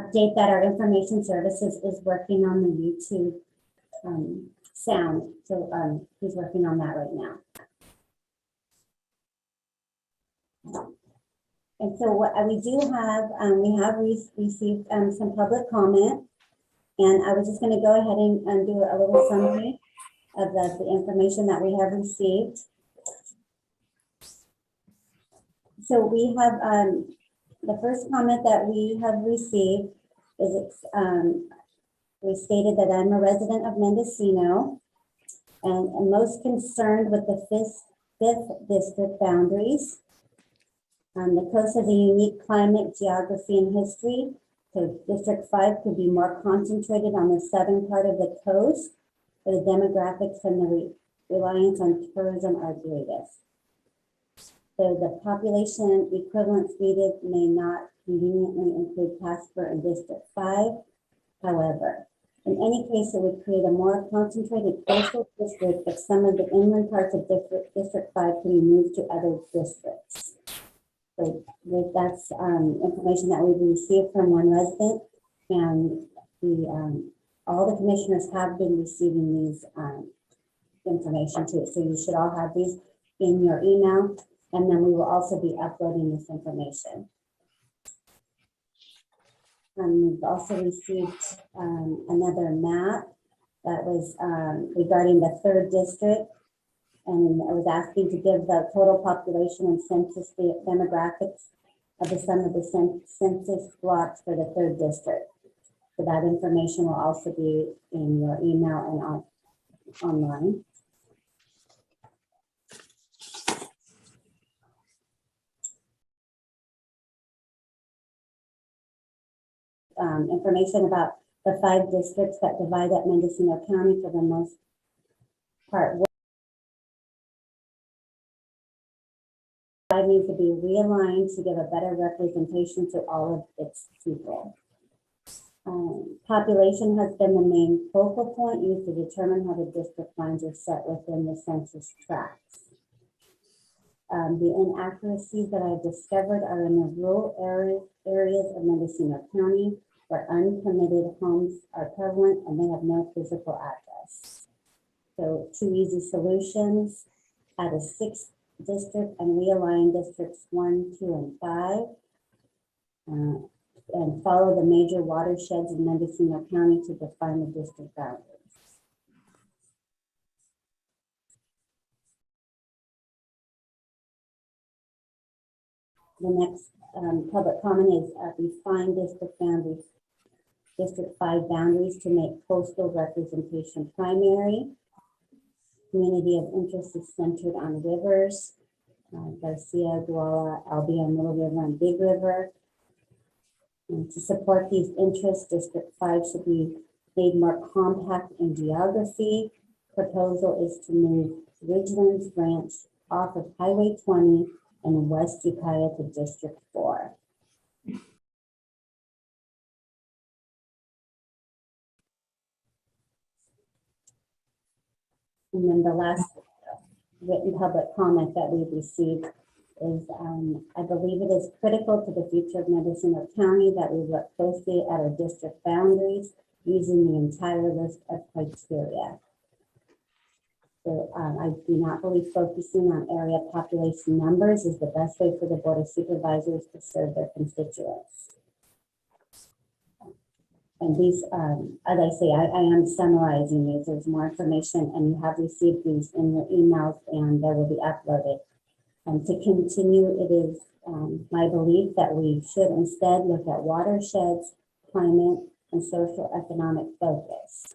update that our information services is working on the YouTube sound. So he's working on that right now. And so what we do have, we have received some public comment, and I was just going to go ahead and do a little summary of the information that we have received. So we have the first comment that we have received is we stated that I'm a resident of Mendocino and am most concerned with the fifth district boundaries. The coast has a unique climate, geography, and history. So District 5 could be more concentrated on the southern part of the coast, where the demographics and the reliance on tourism are greatest. So the population equivalence needed may not conveniently include Casper and District 5. However, in any case, it would create a more concentrated coastal district if some of the inland parts of District 5 could be moved to other districts. So that's information that we've received from one resident, and all the commissioners have been receiving these information too. So you should all have these in your email, and then we will also be uploading this information. We've also received another map that was regarding the 3rd district. And I was asking to give the total population and census demographics of the sum of the census blocks for the 3rd district. So that information will also be in your email and online. Information about the 5 districts that divide up Mendocino County for the most part. Needs to be realigned to give a better representation to all of its people. Population has been the main focal point used to determine how the district lines are set within the census tracts. The inaccuracies that I've discovered are in the rural areas of Mendocino County, where unpermitted homes are prevalent and they have no physical address. So 2 easy solutions: add a 6th district and realign districts 1, 2, and 5, and follow the major watersheds in Mendocino County to define the district boundaries. The next public comment is refine district boundaries, District 5 boundaries to make coastal representation primary. Community of interest is centered on rivers, Garcia, Guala, Albion, Little River, and Big River. And to support these interests, District 5 should be made more compact in geography. Proposal is to move Ridgelands branch off of Highway 20 and West Ukiah to District 4. And then the last written public comment that we've received is, I believe it is critical to the future of Mendocino County that we look closely at our district boundaries using the entire list of criteria. So I do not believe focusing on area population numbers is the best way for the Board of Supervisors to serve their constituents. And these, as I say, I am summarizing these. There's more information, and you have received these in your emails, and they will be uploaded. To continue, it is my belief that we should instead look at watersheds, climate, and social economic focus.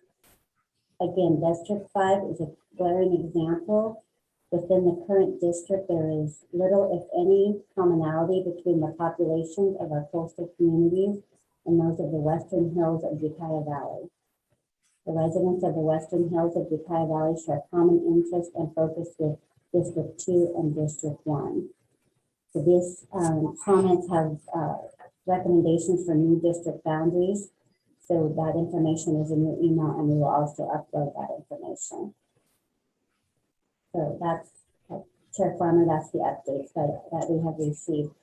Again, District 5 is a glaring example. Within the current district, there is little, if any, commonality between the populations of our coastal communities and those of the Western Hills of Ukiah Valley. The residents of the Western Hills of Ukiah Valley share common interest and focus with District 2 and District 1. So these comments have recommendations for new district boundaries. So that information is in your email, and we will also upload that information. So that's, Chair Farmer, that's the updates that we have received.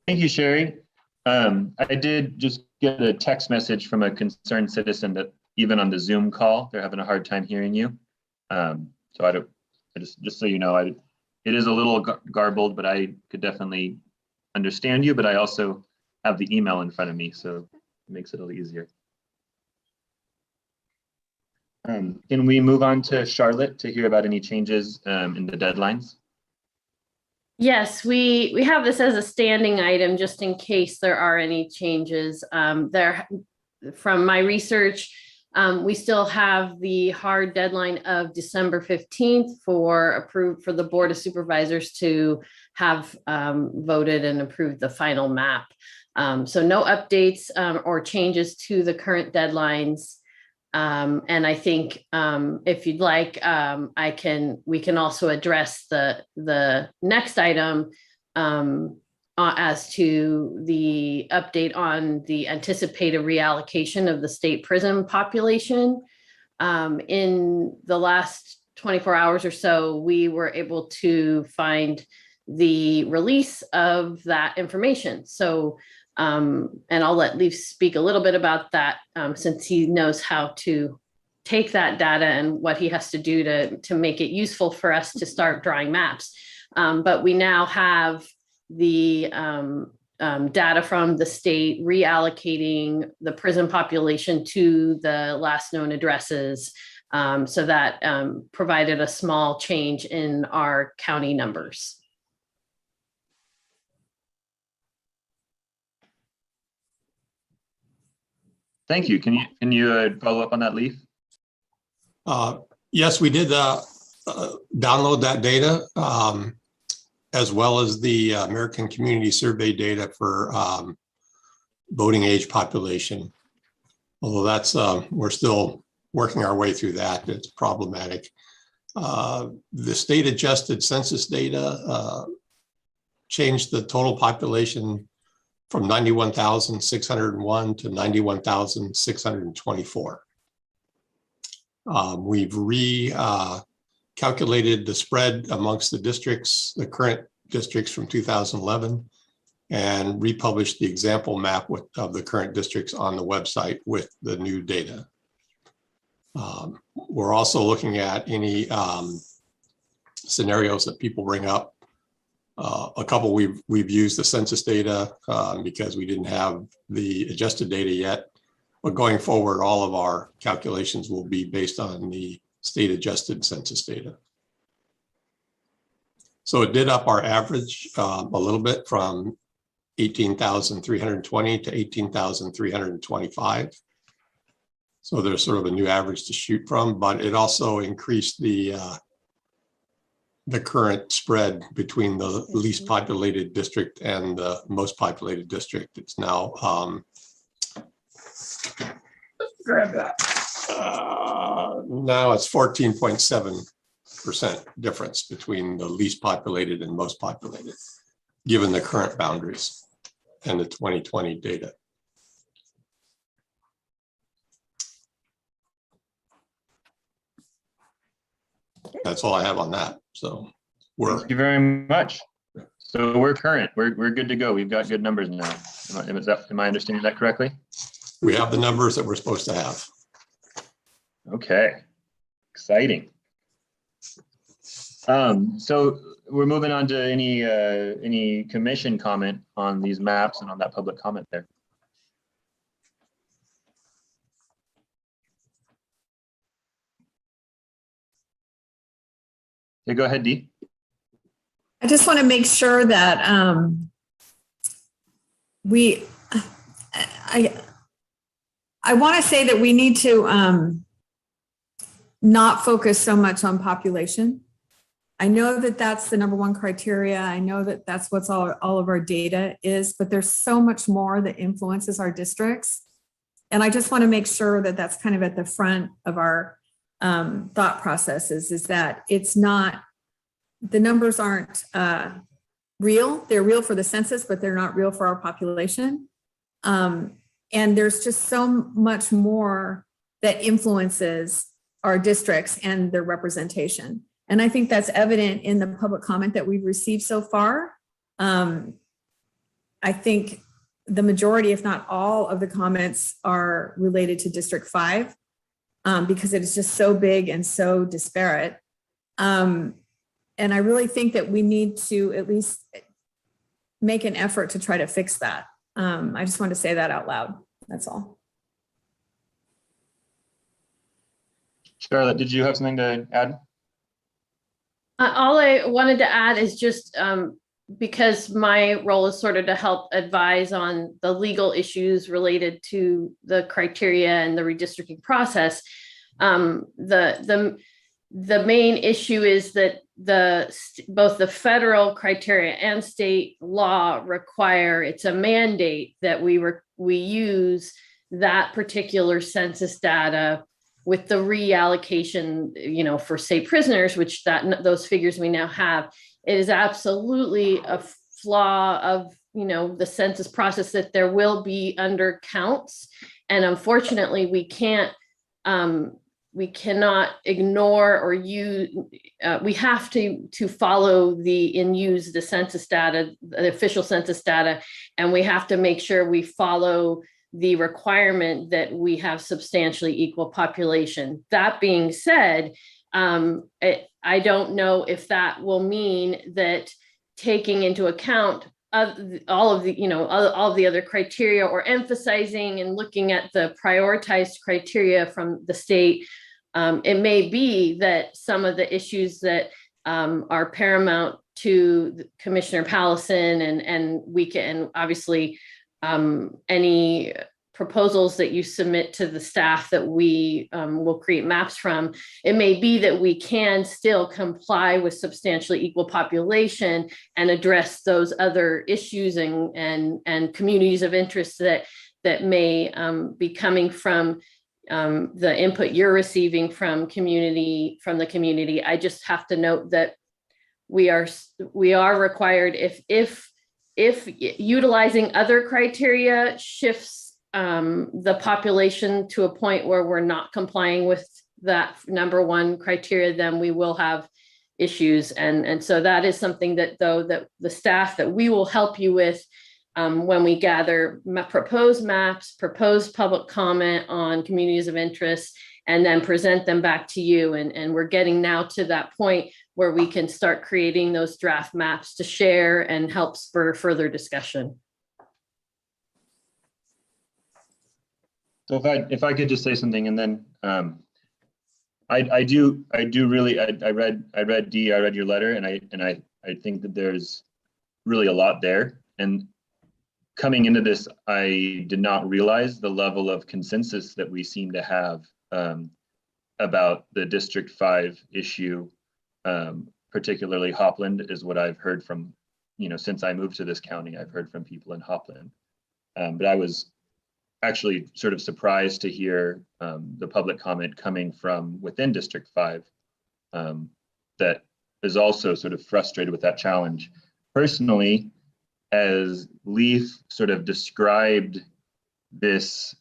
Thank you, Sherry. I did just get a text message from a concerned citizen that even on the Zoom call, they're having a hard time hearing you. So just so you know, it is a little garbled, but I could definitely understand you, but I also have the email in front of me, so it makes it a little easier. Can we move on to Charlotte to hear about any changes in the deadlines? Yes, we have this as a standing item just in case there are any changes. From my research, we still have the hard deadline of December 15th for the Board of Supervisors to have voted and approved the final map. So no updates or changes to the current deadlines. And I think if you'd like, we can also address the next item as to the update on the anticipated reallocation of the state prison population. In the last 24 hours or so, we were able to find the release of that information. So and I'll let Leif speak a little bit about that since he knows how to take that data and what he has to do to make it useful for us to start drawing maps. But we now have the data from the state reallocating the prison population to the last known addresses. So that provided a small change in our county numbers. Thank you. Can you follow up on that, Leif? Yes, we did download that data, as well as the American Community Survey data for voting age population. Although that's we're still working our way through that. It's problematic. The state adjusted census data changed the total population from 91,601 to 91,624. We've recalculated the spread amongst the districts, the current districts from 2011, and republished the example map of the current districts on the website with the new data. We're also looking at any scenarios that people bring up. A couple we've used the census data because we didn't have the adjusted data yet. But going forward, all of our calculations will be based on the state adjusted census data. So it did up our average a little bit from 18,320 to 18,325. So there's sort of a new average to shoot from, but it also increased the current spread between the least populated district and the most populated district. It's now grab that. Now it's 14.7% difference between the least populated and most populated, given the current boundaries and the 2020 data. That's all I have on that. So thank you very much. So we're current. We're good to go. We've got good numbers now. Am I understanding that correctly? We have the numbers that we're supposed to have. Okay, exciting. So we're moving on to any commission comment on these maps and on that public comment there. Yeah, go ahead, Dee. I just want to make sure that I want to say that we need to not focus so much on population. I know that that's the number one criteria. I know that that's what's all of our data is, but there's so much more that influences our districts. And I just want to make sure that that's kind of at the front of our thought processes, is that it's not, the numbers aren't real. They're real for the census, but they're not real for our population. And there's just so much more that influences our districts and their representation. And I think that's evident in the public comment that we've received so far. I I think the majority, if not all of the comments are related to District 5 because it is just so big and so disparate. And I really think that we need to at least make an effort to try to fix that. I just want to say that out loud. That's all. Charlotte, did you have something to add? All I wanted to add is just because my role is sort of to help advise on the legal issues related to the criteria and the redistricting process. The main issue is that both the federal criteria and state law require, it's a mandate that we use that particular census data with the reallocation, for state prisoners, which those figures we now have. It is absolutely a flaw of, the census process that there will be undercounts. And unfortunately, we cannot ignore or use, we have to follow and use the census data, the official census data, and we have to make sure we follow the requirement that we have substantially equal population. That being said, I don't know if that will mean that taking into account all of the other criteria, or emphasizing and looking at the prioritized criteria from the state. It may be that some of the issues that are paramount to Commissioner Pallison and we can obviously any proposals that you submit to the staff that we will create maps from, it may be that we can still comply with substantially equal population and address those other issues and communities of interest that may be coming from the input you're receiving from the community. I just have to note that we are required, if utilizing other criteria shifts the population to a point where we're not complying with that number one criteria, then we will have issues. And so that is something that the staff that we will help you with when we gather proposed maps, proposed public comment on communities of interest, and then present them back to you. And we're getting now to that point where we can start creating those draft maps to share and help spur further discussion. So if I could just say something, and then I read Dee, I read your letter, and I think that there's really a lot there. And coming into this, I did not realize the level of consensus that we seem to have about the District 5 issue, particularly Hopland, is what I've heard from, since I moved to this county, I've heard from people in Hopland. But I was actually sort of surprised to hear the public comment coming from within District 5 that is also sort of frustrated with that challenge. Personally, as Leaf sort of described this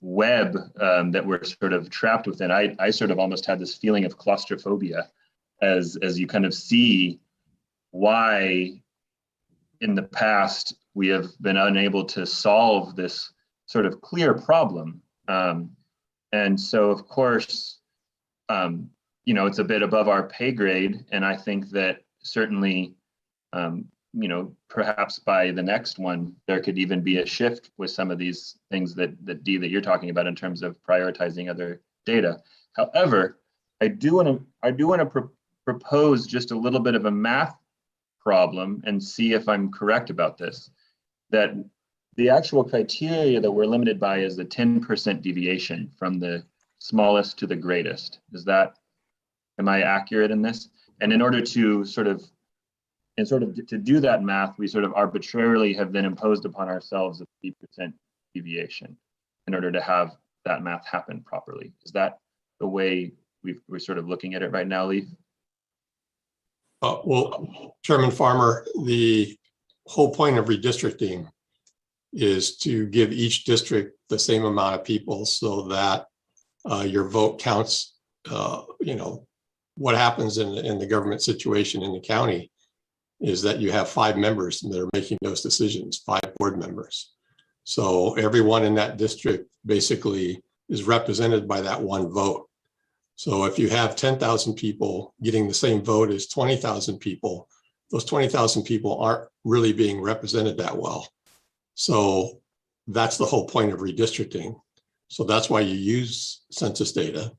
web that we're sort of trapped within, I sort of almost had this feeling of claustrophobia as you kind of see why in the past we have been unable to solve this sort of clear problem. And so of course, it's a bit above our pay grade. And I think that certainly, perhaps by the next one, there could even be a shift with some of these things that Dee, that you're talking about in terms of prioritizing other data. However, I do want to propose just a little bit of a math problem and see if I'm correct about this, that the actual criteria that we're limited by is the 10% deviation from the smallest to the greatest. Am I accurate in this? And in order to to do that math, we sort of arbitrarily have been imposed upon ourselves a 3% deviation in order to have that math happen properly. Is that the way we're sort of looking at it right now, Leaf? Well, Chairman Farmer, the whole point of redistricting is to give each district the same amount of people so that your vote counts, what happens in the government situation in the county. is that you have 5 members that are making those decisions, 5 board members. So everyone in that district basically is represented by that one vote. So if you have 10,000 people getting the same vote as 20,000 people, those 20,000 people aren't really being represented that well. So that's the whole point of redistricting. So that's why you use census data.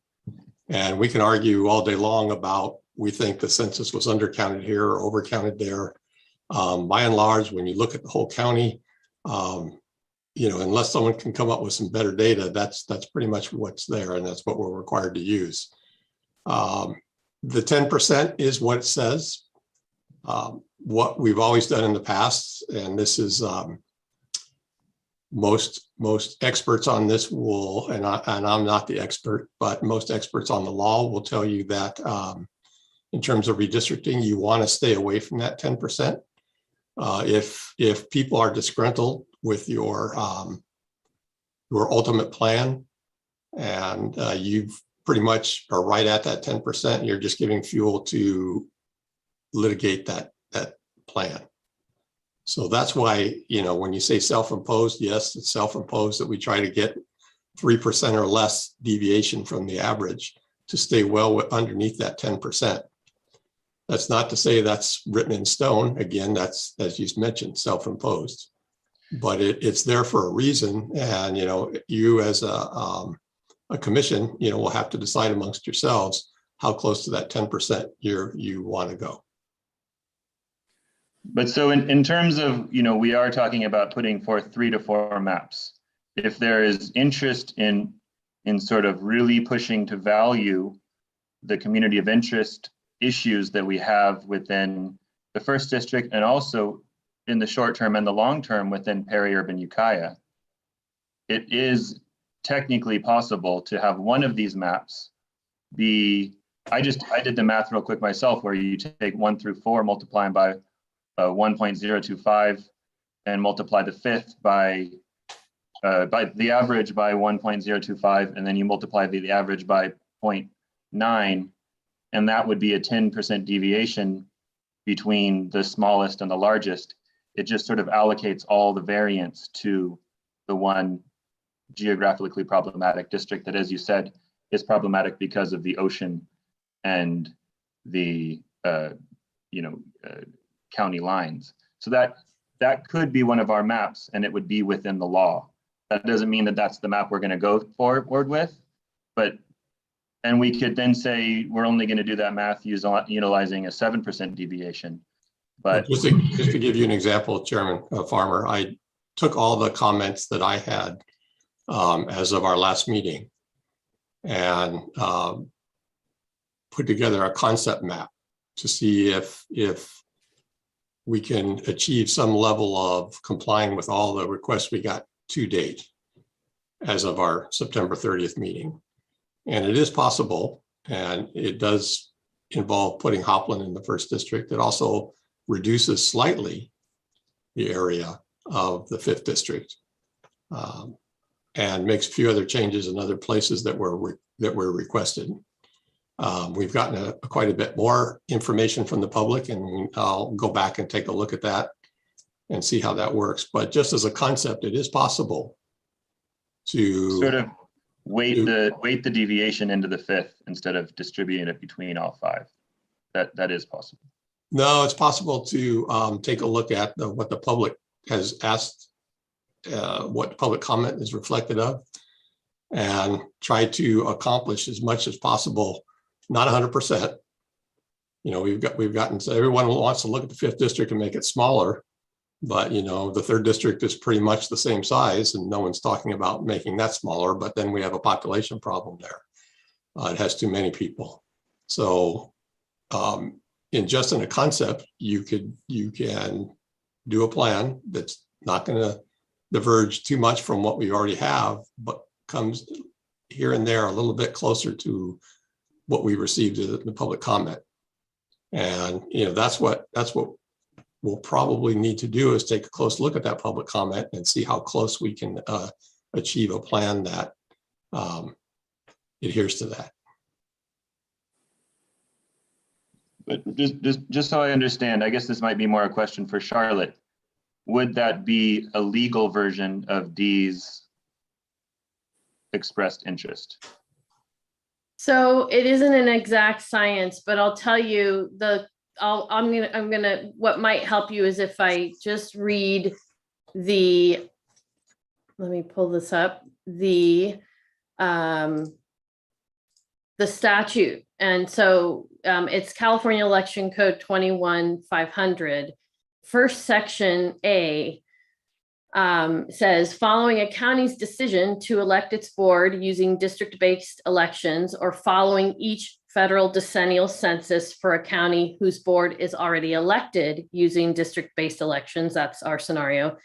And we can argue all day long about, we think the census was undercounted here or overcounted there. By and large, when you look at the whole county, unless someone can come up with some better data, that's pretty much what's there, and that's what we're required to use. The 10% is what it says. What we've always done in the past, and this is most experts on this will, and I'm not the expert, but most experts on the law will tell you that in terms of redistricting, you want to stay away from that 10%. If people are disgruntled with your ultimate plan, and you've pretty much are right at that 10%, you're just giving fuel to litigate that plan. So that's why, when you say self-imposed, yes, it's self-imposed that we try to get 3% or less deviation from the average to stay well underneath that 10%. That's not to say that's written in stone. Again, that's, as you mentioned, self-imposed, but it's there for a reason. And, you as a commission, will have to decide amongst yourselves how close to that 10% you want to go. But so in terms of, we are talking about putting forth 3 to 4 maps. If there is interest in sort of really pushing to value the community of interest issues that we have within the first district, and also in the short term and the long term within peri-urban Ukiah, it is technically possible to have one of these maps be, I did the math real quick myself, where you take 1 through 4, multiply them by 1.025, and multiply the fifth by the average by 1.025, and then you multiply the average by 0.9, and that would be a 10% deviation between the smallest and the largest. It just sort of allocates all the variance to the one geographically problematic district that, as you said, is problematic because of the ocean and the county lines. So that could be one of our maps, and it would be within the law. That doesn't mean that that's the map we're going to go forward with, and we could then say we're only going to do that math utilizing a 7% deviation. But just to give you an example, Chairman Farmer, I took all the comments that I had as of our last meeting and put together a concept map to see if we can achieve some level of complying with all the requests we got to date as of our September 30th meeting. And it is possible, and it does involve putting Hopland in the first district. It also reduces slightly the area of the 5th district and makes a few other changes in other places that were requested. We've gotten quite a bit more information from the public, and I'll go back and take a look at that and see how that works. But just as a concept, it is possible to sort of weight the deviation into the 5th instead of distributing it between all 5. That is possible. No, it's possible to take a look at what the public has asked, what the public comment is reflected of, and try to accomplish as much as possible. Not 100%. We've gotten, so everyone wants to look at the 5th district and make it smaller, but the 3rd district is pretty much the same size, and no one's talking about making that smaller. But then we have a population problem there. It has too many people. So, in a concept, you can do a plan that's not going to diverge too much from what we already have, but comes here and there a little bit closer to what we received in the public comment. And that's what we'll probably need to do, is take a close look at that public comment and see how close we can achieve a plan that adheres to that. But just so I understand, I guess this might be more a question for Charlotte. Would that be a legal version of D's expressed interest? So it isn't an exact science, but I'll tell you what might help you is if I just read let me pull this up, the statute. And so it's California Election Code 21-500. First section A says, following a county's decision to elect its board using district-based elections or following each federal decennial census for a county whose board is already elected using district-based elections, that's our scenario,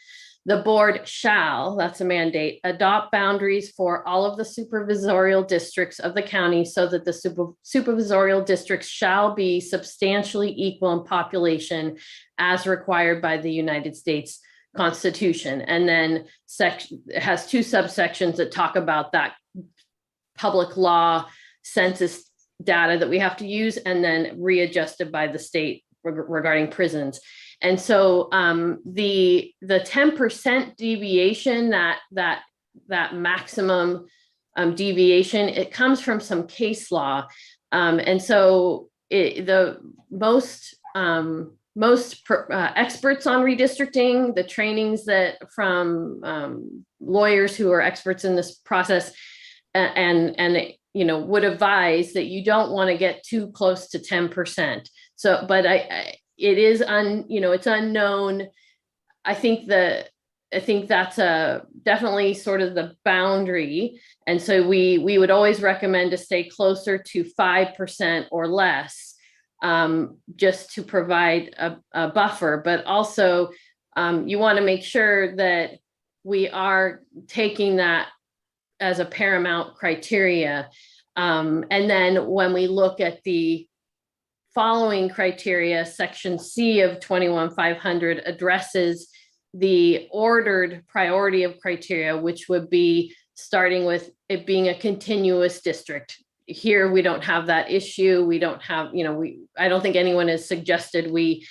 the board shall, that's a mandate, adopt boundaries for all of the supervisorial districts of the county so that the supervisorial districts shall be substantially equal in population as required by the United States Constitution. And then it has two subsections that talk about that public law census data that we have to use, and then readjusted by the state regarding prisons. And so the 10% deviation, that maximum deviation, it comes from some case law. And so the most experts on redistricting, the trainings that from lawyers who are experts in this process, and would advise that you don't want to get too close to 10%. So, but it is it's unknown. I think that's definitely sort of the boundary. And so we would always recommend to stay closer to 5% or less, just to provide a buffer, but also you want to make sure that we are taking that as a paramount criteria. And then when we look at the following criteria, section C of 21-500 addresses the ordered priority of criteria, which would be starting with it being a continuous district. Here, we don't have that issue. We don't have, I don't think anyone has suggested we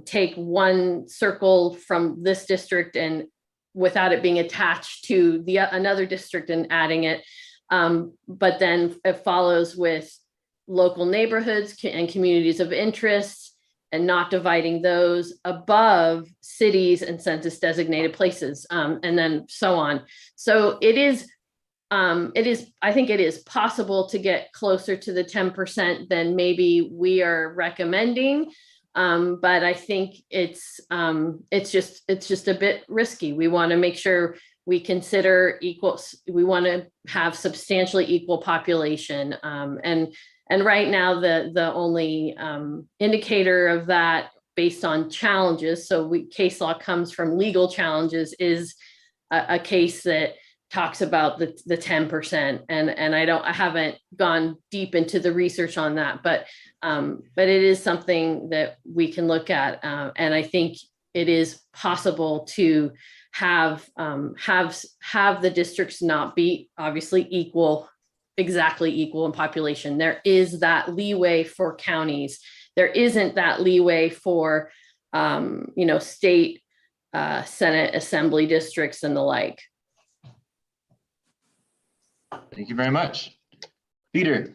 take one circle from this district and without it being attached to another district and adding it. But then it follows with local neighborhoods and communities of interest and not dividing those above cities and census designated places, and then so on. So I think it is possible to get closer to the 10% than maybe we are recommending. But I think it's just a bit risky. We want to make sure we consider equals. We want to have substantially equal population. And right now, the only indicator of that based on challenges, so case law comes from legal challenges, is a case that talks about the 10%. And I haven't gone deep into the research on that, but it is something that we can look at. And I think it is possible to have the districts not be obviously exactly equal in population. There is that leeway for counties. There isn't that leeway for state Senate assembly districts and the like. Thank you very much. Peter.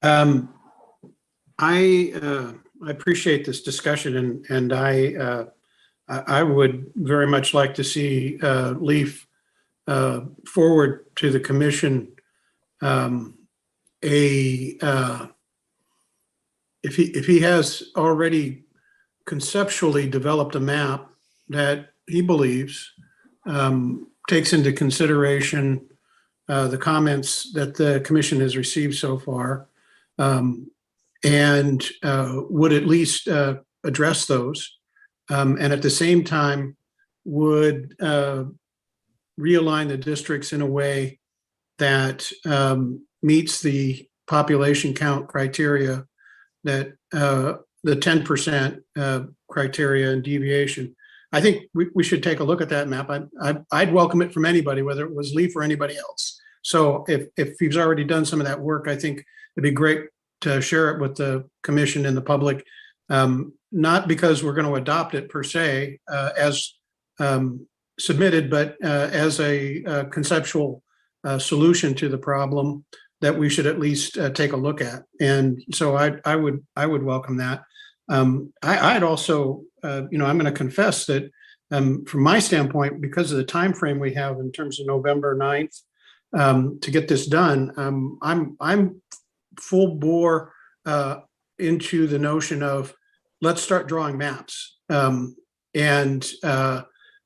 I appreciate this discussion, and I would very much like to see Leaf forward to the commission if he has already conceptually developed a map that he believes takes into consideration the comments that the commission has received so far, and would at least address those, and at the same time would realign the districts in a way that meets the population count criteria, that the 10% criteria and deviation. I think we should take a look at that map. I'd welcome it from anybody, whether it was Leaf or anybody else. So if he's already done some of that work, I think it'd be great to share it with the commission and the public, not because we're going to adopt it per se as submitted, but as a conceptual solution to the problem that we should at least take a look at. And so I would welcome that. I'd also, I'm going to confess that from my standpoint, because of the time frame we have in terms of November 9th to get this done, I'm full bore into the notion of let's start drawing maps and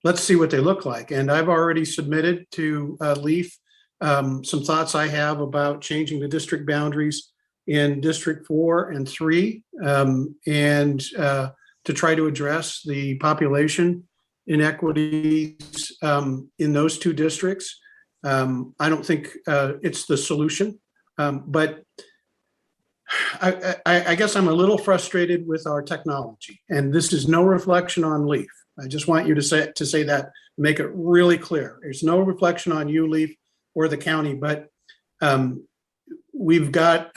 let's see what they look like. And I've already submitted to Leaf some thoughts I have about changing the district boundaries in District 4 and 3 and to try to address the population inequities in those two districts. I don't think it's the solution, but I guess I'm a little frustrated with our technology, and this is no reflection on Leaf. I just want you to say that, make it really clear. There's no reflection on you, Leaf, or the county, but we've got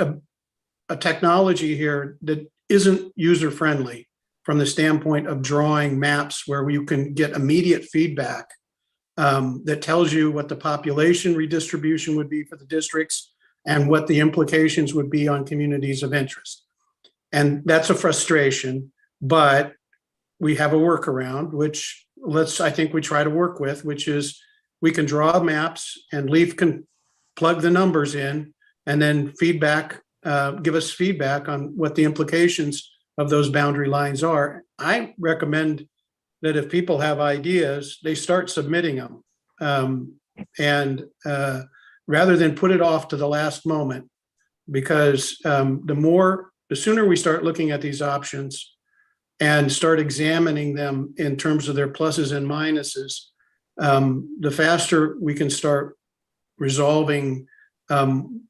a technology here that isn't user-friendly from the standpoint of drawing maps where you can get immediate feedback that tells you what the population redistribution would be for the districts and what the implications would be on communities of interest. And that's a frustration, but we have a workaround, which I think we try to work with, which is we can draw maps and Leaf can plug the numbers in and then feedback, give us feedback on what the implications of those boundary lines are. I recommend that if people have ideas, they start submitting them. Rather than put it off to the last moment, because the sooner we start looking at these options and start examining them in terms of their pluses and minuses, the faster we can start resolving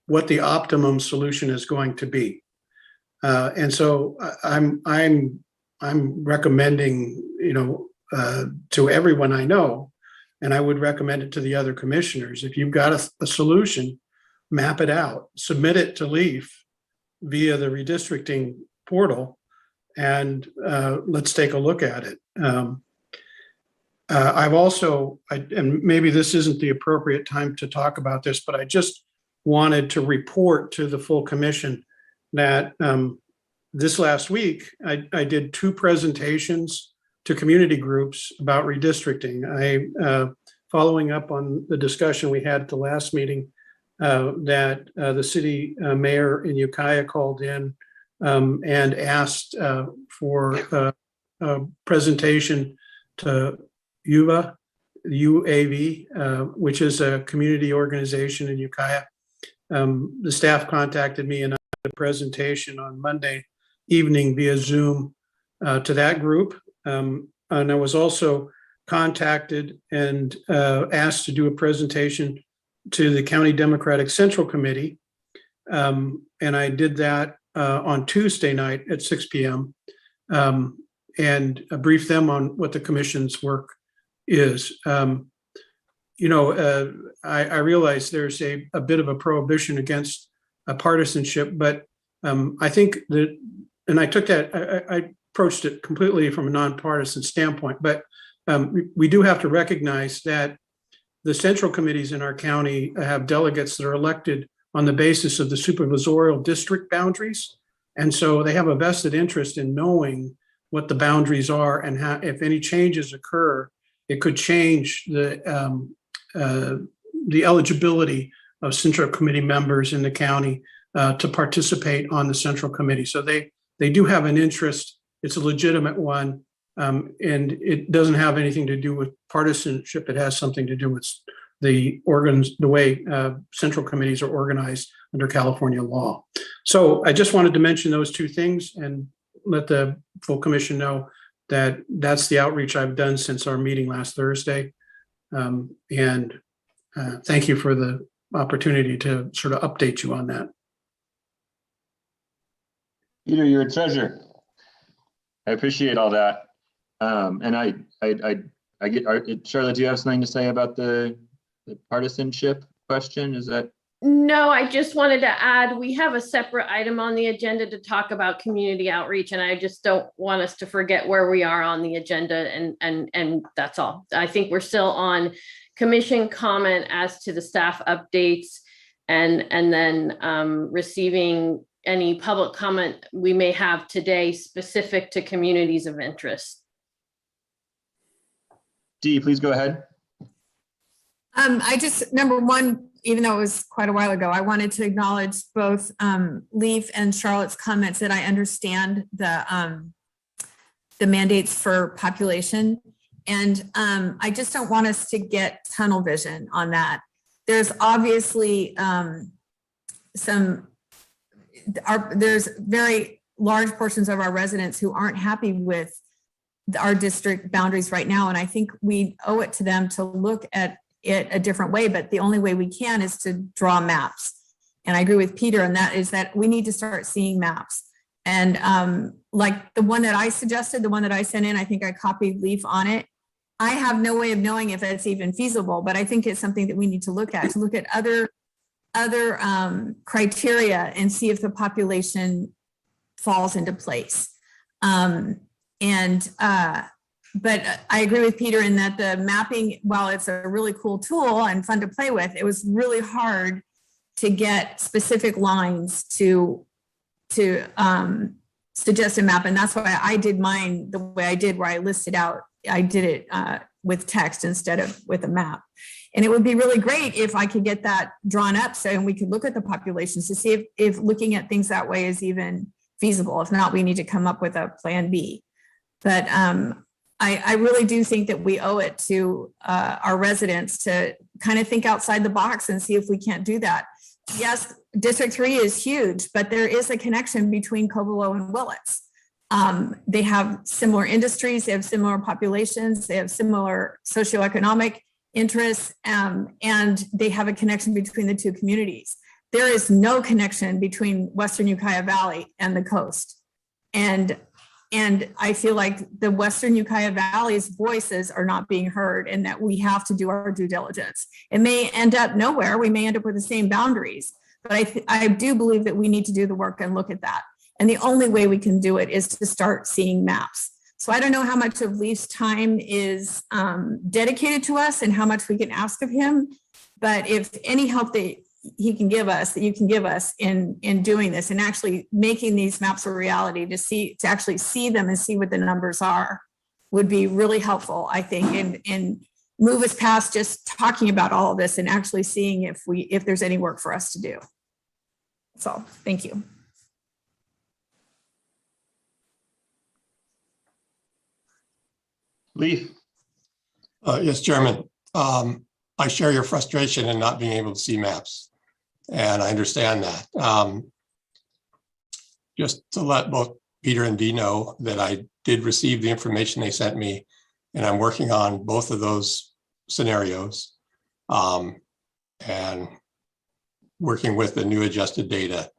what the optimum solution is going to be. And so I'm recommending, to everyone I know, and I would recommend it to the other commissioners, if you've got a solution, map it out, submit it to Leaf via the redistricting portal, and let's take a look at it. I've also, and maybe this isn't the appropriate time to talk about this, but I just wanted to report to the full commission that this last week, I did 2 presentations to community groups about redistricting. Following up on the discussion we had at the last meeting, that the city mayor in Ukiah called in and asked for a presentation to UAV, which is a community organization in Ukiah. The staff contacted me and I did a presentation on Monday evening via Zoom to that group. And I was also contacted and asked to do a presentation to the County Democratic Central Committee. And I did that on Tuesday night at 6 p.m. And briefed them on what the commission's work is. I realize there's a bit of a prohibition against partisanship, but I think that, and I took that, I approached it completely from a nonpartisan standpoint, but we do have to recognize that the central committees in our county have delegates that are elected on the basis of the supervisorial district boundaries. And so they have a vested interest in knowing what the boundaries are and how, if any changes occur, it could change the eligibility of central committee members in the county to participate on the central committee. So they do have an interest. It's a legitimate one. And it doesn't have anything to do with partisanship. It has something to do with the organs, the way central committees are organized under California law. So I just wanted to mention those 2 things and let the full commission know that that's the outreach I've done since our meeting last Thursday. And thank you for the opportunity to sort of update you on that. Peter, you're a treasure. I appreciate all that. And I get, Charlotte, do you have something to say about the partisanship question? Is that No, I just wanted to add, we have a separate item on the agenda to talk about community outreach, and I just don't want us to forget where we are on the agenda, and that's all. I think we're still on commission comment as to the staff updates and then receiving any public comment we may have today specific to communities of interest. Dee, please go ahead. I just, number one, even though it was quite a while ago, I wanted to acknowledge both Leaf and Charlotte's comments that I understand the mandates for population. And I just don't want us to get tunnel vision on that. There's obviously there's very large portions of our residents who aren't happy with our district boundaries right now. And I think we owe it to them to look at it a different way, but the only way we can is to draw maps. And I agree with Peter, and that is that we need to start seeing maps. And like the one that I suggested, the one that I sent in, I think I copied Leaf on it. I have no way of knowing if it's even feasible, but I think it's something that we need to look at other criteria and see if the population falls into place. But I agree with Peter in that the mapping, while it's a really cool tool and fun to play with, it was really hard to get specific lines to suggest a map. And that's why I did mine the way I did, where I listed out, I did it with text instead of with a map. And it would be really great if I could get that drawn up and we could look at the populations to see if looking at things that way is even feasible. If not, we need to come up with a plan B. But I really do think that we owe it to our residents to kind of think outside the box and see if we can't do that. Yes, District 3 is huge, but there is a connection between Covelo and Willits. They have similar industries, they have similar populations, they have similar socioeconomic interests, and they have a connection between the two communities. There is no connection between Western Ukiah Valley and the coast. And I feel like the Western Ukiah Valley's voices are not being heard, and that we have to do our due diligence. It may end up nowhere. We may end up with the same boundaries, but I do believe that we need to do the work and look at that. And the only way we can do it is to start seeing maps. So I don't know how much of Leaf's time is dedicated to us and how much we can ask of him, but if any help that he can give us, that you can give us in doing this and actually making these maps a reality, to actually see them and see what the numbers are, would be really helpful, I think, and move us past just talking about all of this and actually seeing if there's any work for us to do. So thank you. Leaf. Yes, Chairman. I share your frustration in not being able to see maps, and I understand that. Just to let both Peter and Dee know that I did receive the information they sent me, and I'm working on both of those scenarios, and working with the new adjusted data,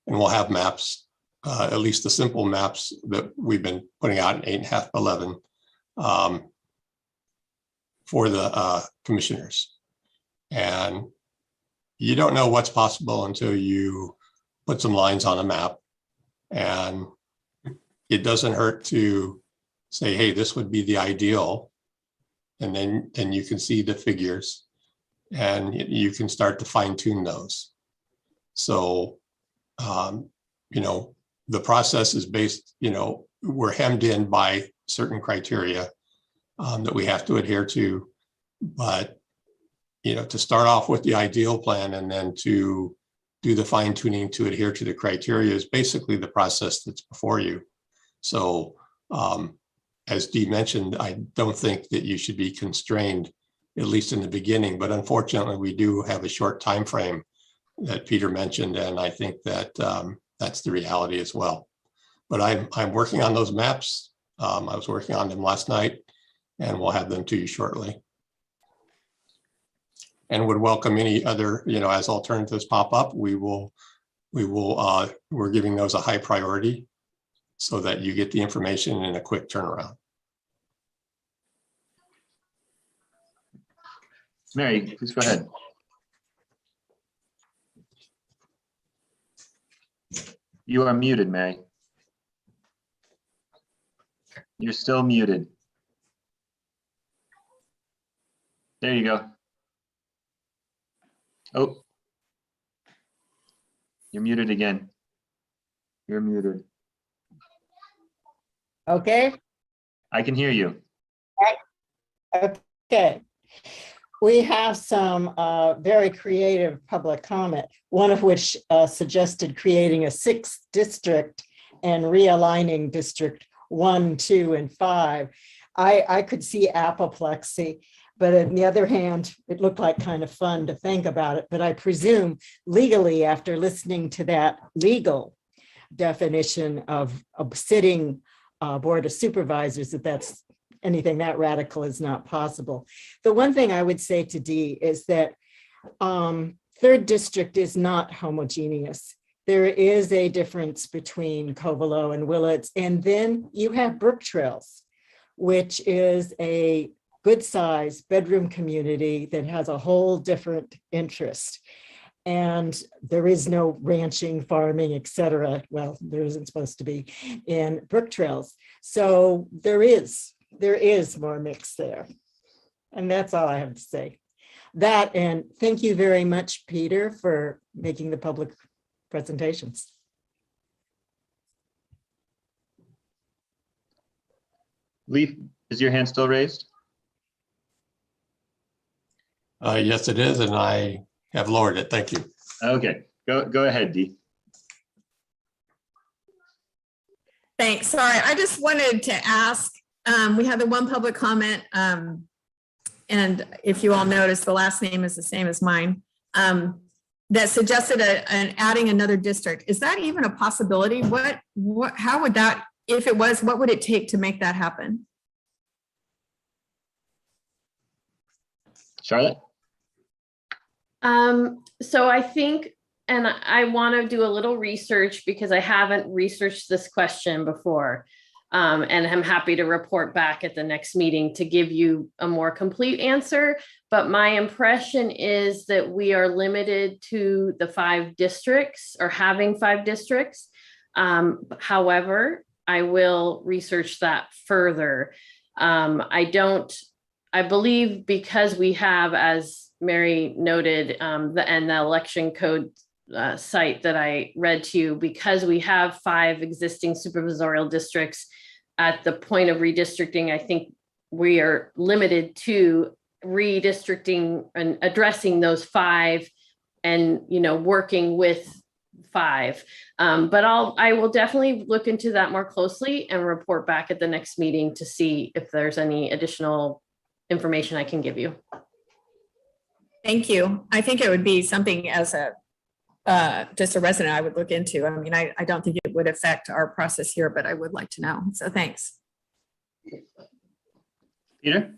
and we'll have maps, at least the simple maps that we've been putting out in 8.5 by 11. For the commissioners. And you don't know what's possible until you put some lines on a map. And it doesn't hurt to say, hey, this would be the ideal. And then you can see the figures and you can start to fine tune those. So, the process is based, we're hemmed in by certain criteria that we have to adhere to, but to start off with the ideal plan and then to do the fine tuning to adhere to the criteria is basically the process that's before you. So as Dee mentioned, I don't think that you should be constrained, at least in the beginning, but unfortunately we do have a short time frame that Peter mentioned, and I think that that's the reality as well. But I'm working on those maps. I was working on them last night, and we'll have them to you shortly. And would welcome any other, as alternatives pop up, we're giving those a high priority so that you get the information in a quick turnaround. Mary, please go ahead. You are muted, Mary. You're still muted. There you go. Oh. You're muted again. You're muted. Okay, I can hear you. okay. We have some very creative public comment, one of which suggested creating a 6th district and realigning District 1, 2, and 5. I could see apoplexy, but on the other hand, it looked like kind of fun to think about it. But I presume legally, after listening to that legal definition of a sitting Board of Supervisors, that's anything that radical is not possible. The one thing I would say to Dee is that 3rd district is not homogeneous. There is a difference between Covelo and Willits, and then you have Brook Trails, which is a good size bedroom community that has a whole different interest. And there is no ranching, farming, et cetera. Well, there isn't supposed to be in Brook Trails. So there is more mix there. And that's all I have to say. That, and thank you very much, Peter, for making the public presentations. Leaf, is your hand still raised? Yes, it is, and I have lowered it. Thank you. Okay, go ahead, Dee. Thanks. Sorry, I just wanted to ask, we had the one public comment, and if you all notice, the last name is the same as mine, that suggested an adding another district. Is that even a possibility? How would that, if it was, what would it take to make that happen? Charlotte? So I think, and I want to do a little research because I haven't researched this question before. And I'm happy to report back at the next meeting to give you a more complete answer. But my impression is that we are limited to the 5 districts or having 5 districts. However, I will research that further. I believe because we have, as Mary noted, the election code site that I read to you, because we have 5 existing supervisorial districts at the point of redistricting, I think we are limited to redistricting and addressing those 5 and, working with 5. But I will definitely look into that more closely and report back at the next meeting to see if there's any additional information I can give you. Thank you. I think it would be something as just a resident I would look into. I mean, I don't think it would affect our process here, but I would like to know. So thanks. Peter?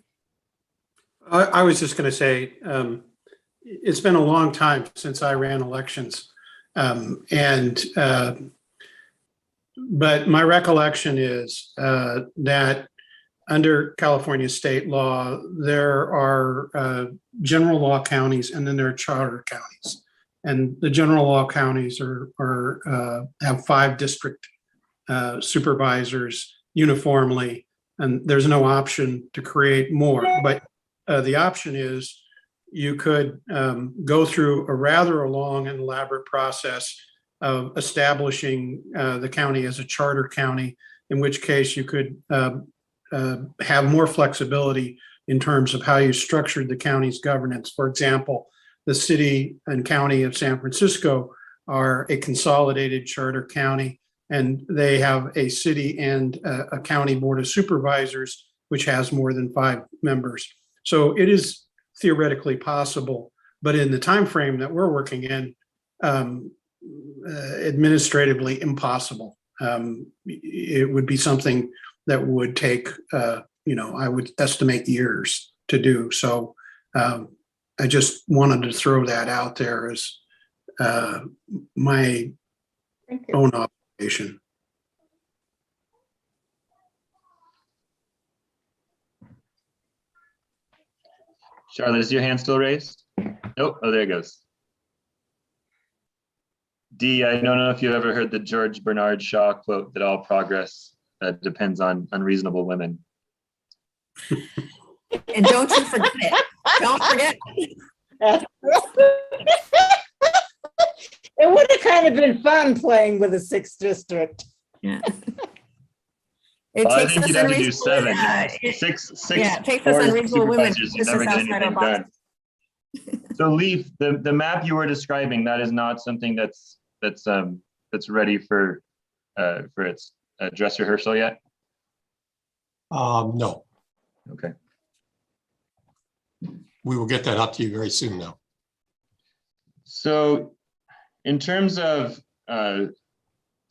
I was just going to say, it's been a long time since I ran elections. But my recollection is that under California state law, there are general law counties and then there are charter counties. And the general law counties have 5 district supervisors uniformly, and there's no option to create more. But the option is you could go through a rather long and elaborate process of establishing the county as a charter county, in which case you could have more flexibility in terms of how you structured the county's governance. For example, the city and county of San Francisco are a consolidated charter county, and they have a city and a county board of supervisors, which has more than 5 members. So it is theoretically possible, but in the time frame that we're working in, administratively impossible. It would be something that would take, I would estimate years to do. So I just wanted to throw that out there as my own observation. Charlotte, is your hand still raised? Nope. Oh, there it goes. D, I don't know if you've ever heard the George Bernard Shaw quote that all progress depends on unreasonable women. And don't you forget it. Don't forget. It would have kind of been fun playing with a 6th district. Yeah. Well, I think you'd have to do 7. Six Yeah, it takes us board unreasonable women to supervisors, push you never us get outside our anything box. done. So Leaf, the map you were describing, that is not something that's ready for its dress rehearsal yet? No, Okay. we will get that up to you very soon though. So in terms of the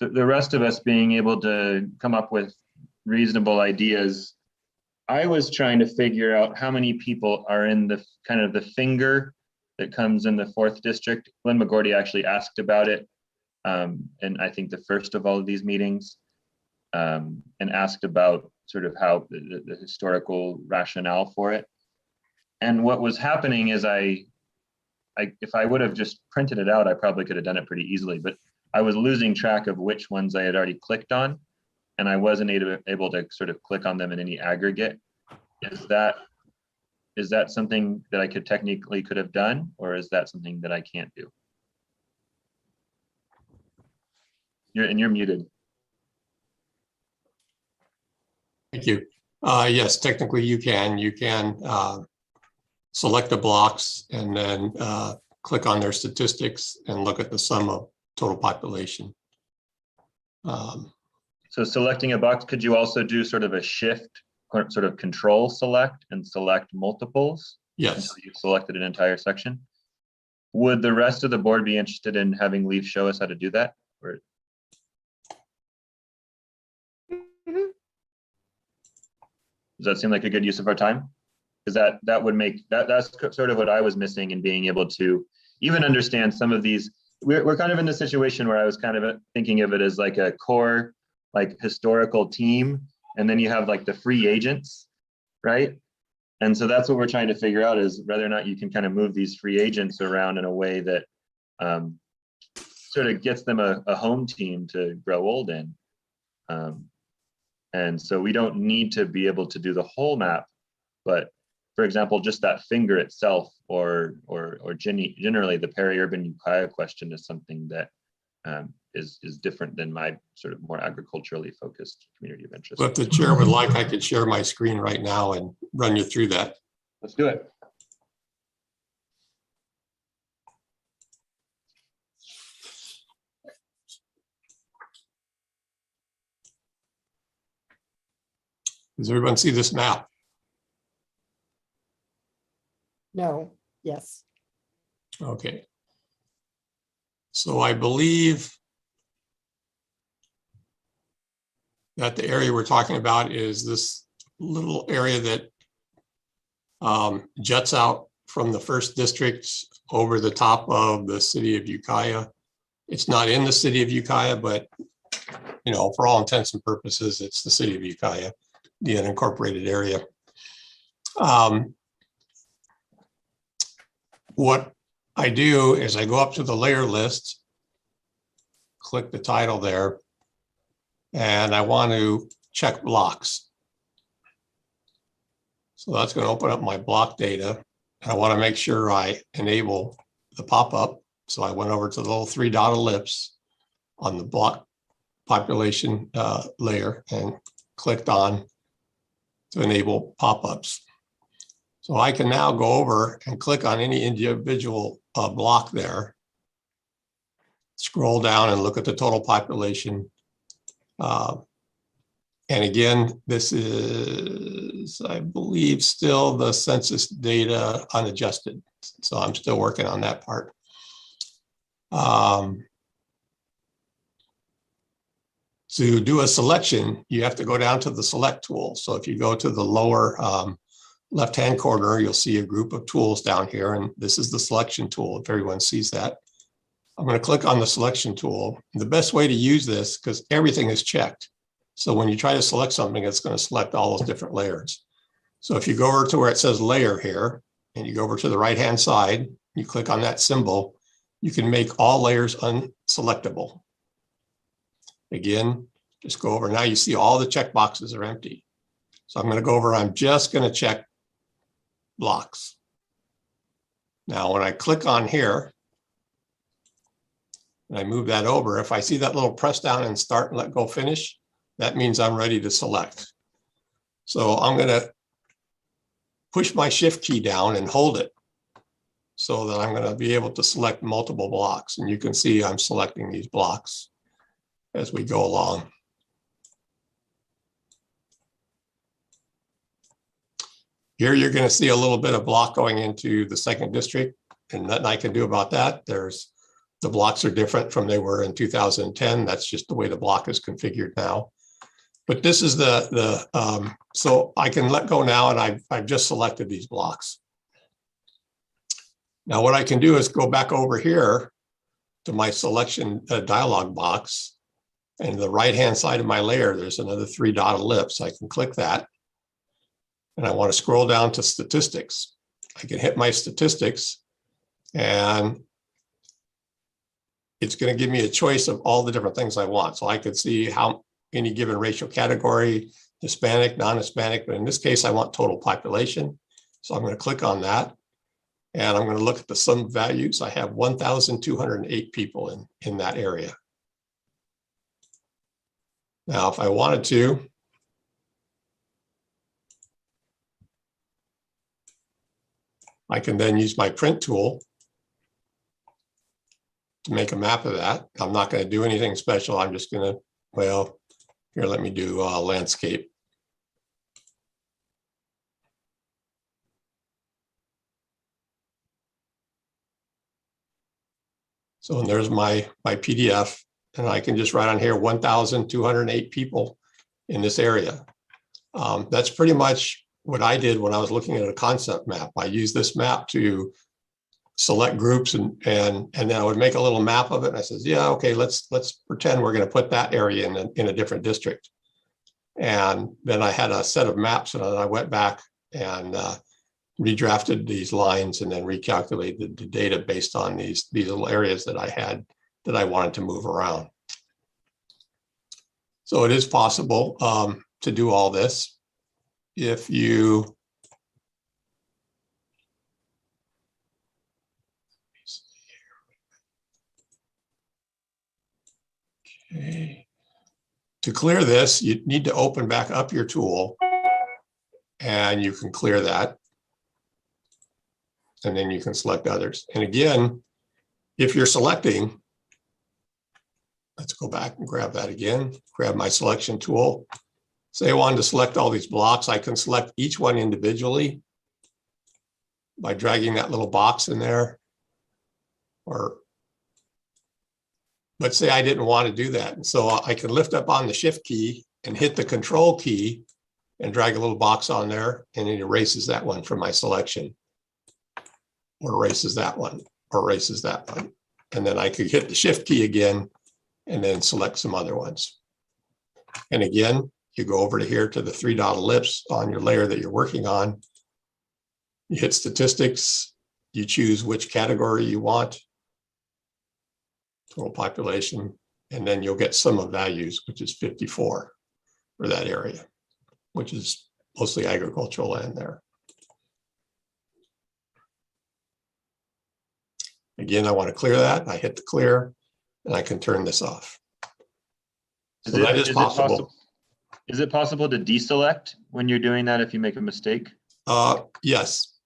rest of us being able to come up with reasonable ideas, I was trying to figure out how many people are in the kind of the finger that comes in the 4th district. Glenn McGordy actually asked about it. And I think the first of all of these meetings, and asked about sort of how the historical rationale for it. And what was happening is if I would have just printed it out, I probably could have done it pretty easily, but I was losing track of which ones I had already clicked on, and I wasn't able to sort of click on them in any aggregate. Is that something that I could have done, or is that something that I can't do? You're muted. Thank you. Yes, technically you can. You can select the blocks and then click on their statistics and look at the sum of total population. So selecting a box, could you also do sort of a shift, sort of control select and select multiples? Yes. Until you've selected an entire section. Would the rest of the board be interested in having Leaf show us how to do that? Or does that seem like a good use of our time? Because that would make, that's sort of what I was missing in being able to even understand some of these. We're kind of in the situation where I was kind of thinking of it as like a core, like historical team. And then you have like the free agents, right? And so that's what we're trying to figure out, is whether or not you can kind of move these free agents around in a way that sort of gets them a home team to grow old in. And so we don't need to be able to do the whole map, but for example, just that finger itself, or generally the peri-urban Ukiah question is something that is different than my sort of more agriculturally focused community of interest. But if the chair would like, I could share my screen right now and run you through that. Let's do it. Does everyone see this map? No, yes. Okay. So I believe that the area we're talking about is this little area that juts out from the 1st district over the top of the city of Ukiah. It's not in the city of Ukiah, but you know, for all intents and purposes, it's the city of Ukiah, the unincorporated area. What I do is I go up to the layer list, click the title there, and I want to check blocks. So that's going to open up my block data. And I want to make sure I enable the pop-up. So I went over to the little 3-dot ellipse on the block population layer and clicked on to enable pop-ups. So I can now go over and click on any individual block there, scroll down and look at the total population. And again, this is, I believe, still the census data unadjusted. So I'm still working on that part. To do a selection, you have to go down to the select tool. So if you go to the lower left-hand corner, you'll see a group of tools down here, and this is the selection tool, if everyone sees that. I'm going to click on the selection tool. The best way to use this, because everything is checked. So when you try to select something, it's going to select all those different layers. So if you go over to where it says layer here, and you go over to the right-hand side, you click on that symbol, you can make all layers unselectable. Again, just go over. Now you see all the check boxes are empty. So I'm going to go over, I'm just going to check blocks. Now, when I click on here, and I move that over, if I see that little press down and start and let go finish, that means I'm ready to select. So I'm going to push my shift key down and hold it so that I'm going to be able to select multiple blocks. And you can see I'm selecting these blocks as we go along. Here you're going to see a little bit of block going into the second district, and nothing I can do about that. The blocks are different from they were in 2010. That's just the way the block is configured now. But this is so I can let go now, and I've just selected these blocks. Now what I can do is go back over here to my selection dialog box, and the right-hand side of my layer, there's another 3 dot ellipse. I can click that, and I want to scroll down to statistics. I can hit my statistics, and it's going to give me a choice of all the different things I want. So I could see how any given racial category, Hispanic, non-Hispanic, but in this case, I want total population. So I'm going to click on that, and I'm going to look at the sum values. I have 1,208 people in that area. Now, if I wanted to, I can then use my print tool to make a map of that. I'm not going to do anything special. I'm just going to, well, here, let me do landscape. So there's my PDF, and I can just write on here 1,208 people in this area. That's pretty much what I did when I was looking at a concept map. I used this map to select groups, and then I would make a little map of it. And I says, yeah, okay, let's pretend we're going to put that area in a different district. And then I had a set of maps, and I went back and redrafted these lines and then recalculated the data based on these little areas that I had that I wanted to move around. So it is possible to do all this if you okay. To clear this, you need to open back up your tool, and you can clear that. And then you can select others. And again, if you're selecting, let's go back and grab that again, grab my selection tool. Say I wanted to select all these blocks, I can select each one individually by dragging that little box in there. But say I didn't want to do that. And so I can lift up on the shift key and hit the control key and drag a little box on there, and it erases that one from my selection. Or erases that one, or erases that one. And then I could hit the shift key again and then select some other ones. And again, you go over to here to the 3 dot ellipse on your layer that you're working on. You hit statistics, you choose which category you want, total population, and then you'll get sum of values, which is 54 for that area, which is mostly agricultural land there. Again, I want to clear that. I hit the clear, and I can turn this off. So that is possible. Is it possible to deselect when you're doing that if you make a mistake? Yes.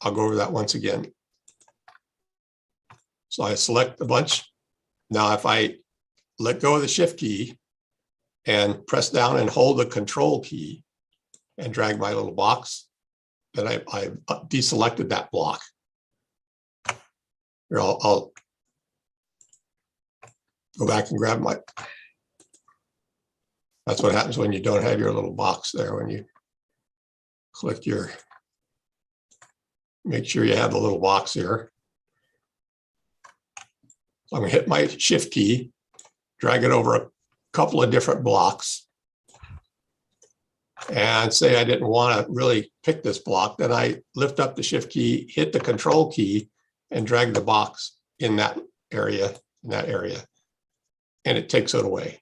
I'll go over that once again. So I select a bunch. Now, if I let go of the shift key and press down and hold the control key and drag my little box, then I deselected that block. Here, I'll go back and grab my, that's what happens when you don't have your little box there. When you click your, make sure you have the little box here. So I'm gonna hit my shift key, drag it over a couple of different blocks, and say I didn't want to really pick this block. Then I lift up the shift key, hit the control key, and drag the box in that area, and it takes it away.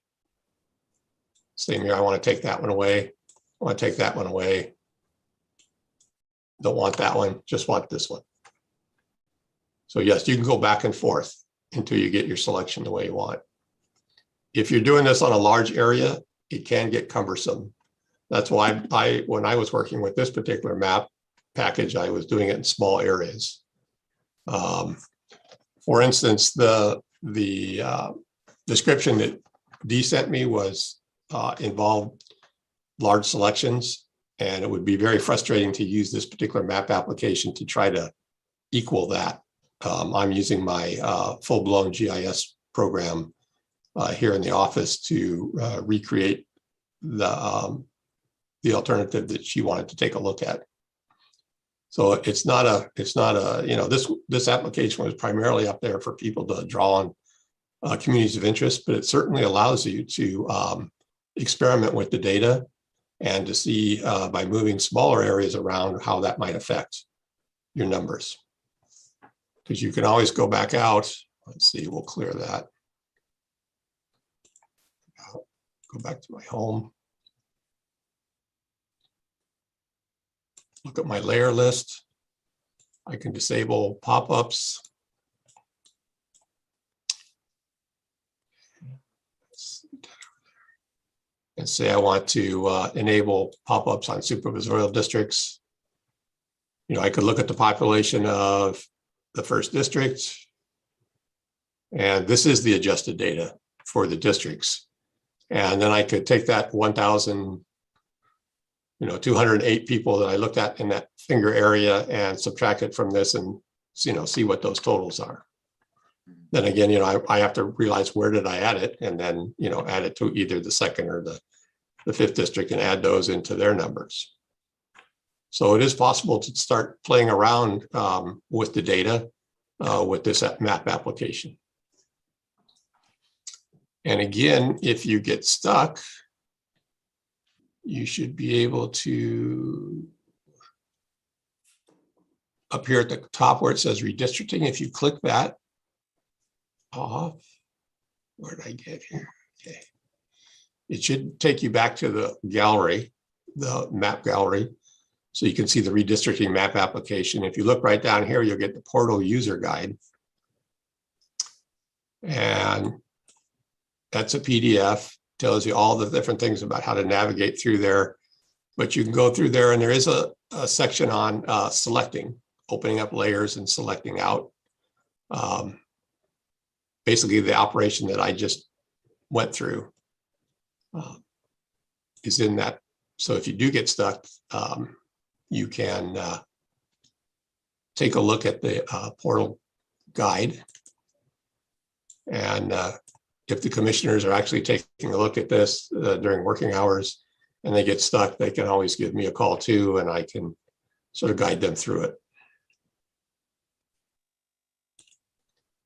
Same here, I want to take that one away. I want to take that one away. Don't want that one, just want this one. So yes, you can go back and forth until you get your selection the way you want. If you're doing this on a large area, it can get cumbersome. That's why when I was working with this particular map package, I was doing it in small areas. For instance, the description that Dee sent me was involved large selections, and it would be very frustrating to use this particular map application to try to equal that. I'm using my full-blown GIS program here in the office to recreate the alternative that she wanted to take a look at. So it's not a, you know, this application was primarily up there for people to draw on communities of interest, but it certainly allows you to experiment with the data and to see by moving smaller areas around how that might affect your numbers. Because you can always go back out. Let's see, we'll clear that. Go back to my home. Look at my layer list. I can disable pop-ups. And say I want to enable pop-ups on supervisorial districts. You know, I could look at the population of the first district. And this is the adjusted data for the districts. And then I could take that 1,208 people that I looked at in that finger area and subtract it from this and, you know, see what those totals are. Then again, you know, I have to realize where did I add it, and then, you know, add it to either the second or the fifth district and add those into their numbers. So it is possible to start playing around with the data with this map application. And again, if you get stuck, you should be able to, up here at the top where it says redistricting, if you click that off, where did I get here? Okay. It should take you back to the gallery, the map gallery. So you can see the redistricting map application. If you look right down here, you'll get the portal user guide. And that's a PDF, tells you all the different things about how to navigate through there. But you can go through there, and there is a section on selecting, opening up layers and selecting out. Basically, the operation that I just went through is in that. So if you do get stuck, you can take a look at the portal guide. And if the commissioners are actually taking a look at this during working hours and they get stuck, they can always give me a call too, and I can sort of guide them through it.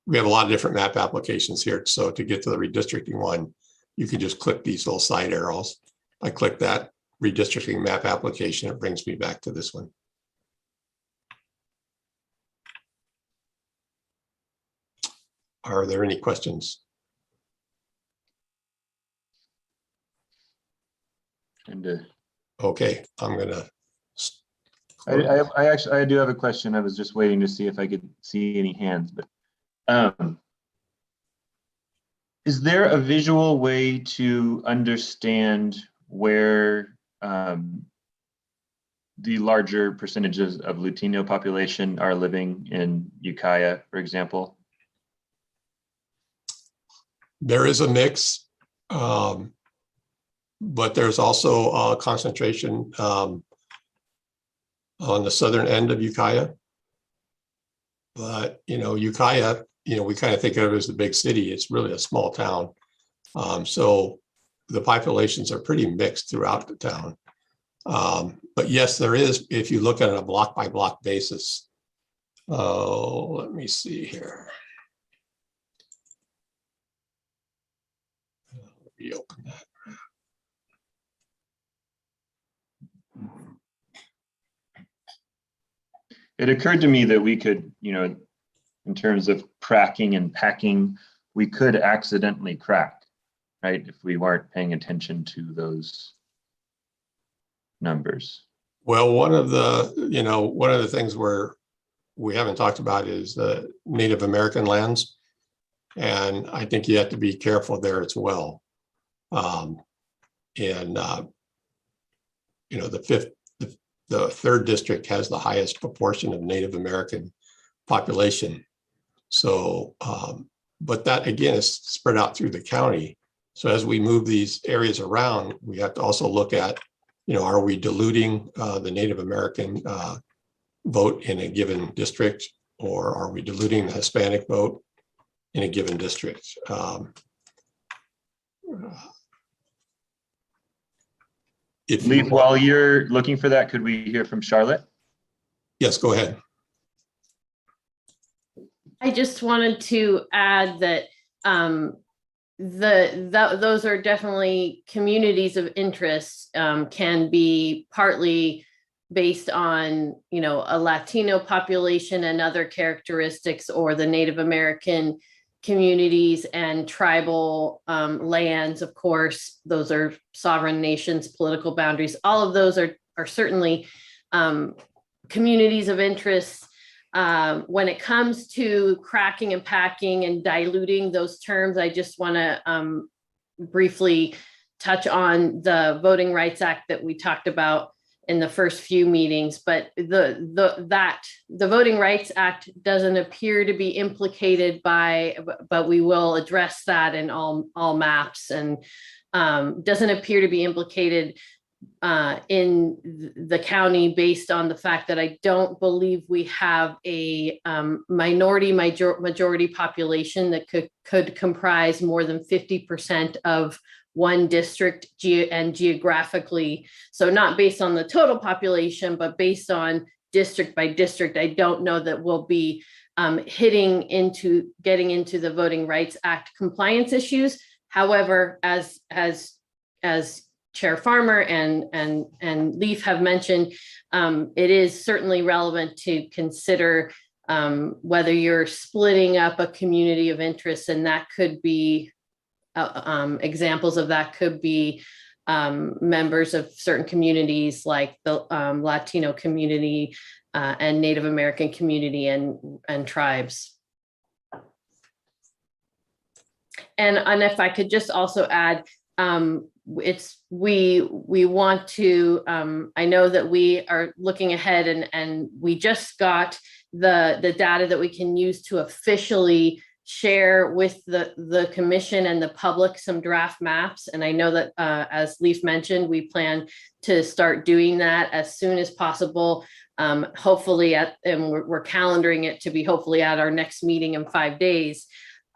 We have a lot of different map applications here. So to get to the redistricting one, you can just click these little side arrows. I click that redistricting map application, it brings me back to this one. Are there any questions? And Okay, I'm gonna. I do have a question. I was just waiting to see if I could see any hands, but is there a visual way to understand where the larger percentages of Latino population are living in Ukiah, for example? There is a mix, but there's also a concentration on the southern end of Ukiah. But, you know, Ukiah, you know, we kind of think of it as the big city. It's really a small town. So the populations are pretty mixed throughout the town. But yes, there is, if you look at it on a block by block basis. Oh, let me see here. Reopen that. It occurred to me that we could, you know, in terms of cracking and packing, we could accidentally crack, right? If we weren't paying attention to those numbers. Well, one of the things where we haven't talked about is the Native American lands. And I think you have to be careful there as well. The third district has the highest proportion of Native American population. So, but that again is spread out through the county. So as we move these areas around, we have to also look at, are we diluting the Native American vote in a given district, or are we diluting the Hispanic vote in a given district? Leaf, while you're looking for that, could we hear from Charlotte? Yes, go ahead. I just wanted to add that those are definitely communities of interest, can be partly based on, a Latino population and other characteristics, or the Native American communities and tribal lands. Of course, those are sovereign nations, political boundaries. All of those are certainly communities of interest. When it comes to cracking and packing and diluting those terms, I just want to briefly touch on the Voting Rights Act that we talked about in the first few meetings, but the Voting Rights Act doesn't appear to be implicated but we will address that in all maps, and doesn't appear to be implicated in the county, based on the fact that I don't believe we have a majority population that could comprise more than 50% of one district and geographically. So not based on the total population, but based on district by district. I don't know that we'll be getting into the Voting Rights Act compliance issues. However, as Chair Farmer and Leaf have mentioned, it is certainly relevant to consider whether you're splitting up a community of interest, and that could be examples of that could be members of certain communities like the Latino community and Native American community and tribes. And if I could just also add, we want to, I know that we are looking ahead, and we just got the data that we can use to officially share with the commission and the public some draft maps. And I know that as Leaf mentioned, we plan to start doing that as soon as possible. Hopefully and we're calendaring it to be hopefully at our next meeting in 5 days.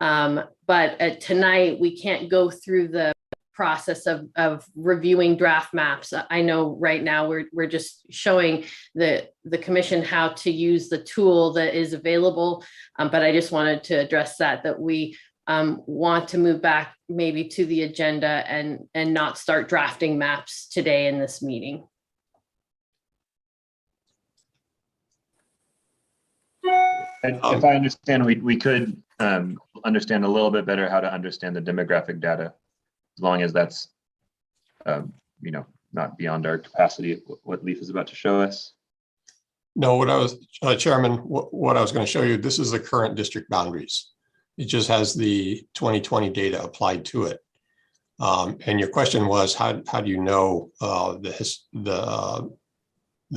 But tonight we can't go through the process of reviewing draft maps. I know right now we're just showing the commission how to use the tool that is available, but I just wanted to address that we want to move back maybe to the agenda and not start drafting maps today in this meeting. If I understand, we could understand a little bit better how to understand the demographic data, as long as that's, not beyond our capacity, what Leaf is about to show us. No, Chairman, what I was going to show you, this is the current district boundaries. It just has the 2020 data applied to it. And your question was, how do you know the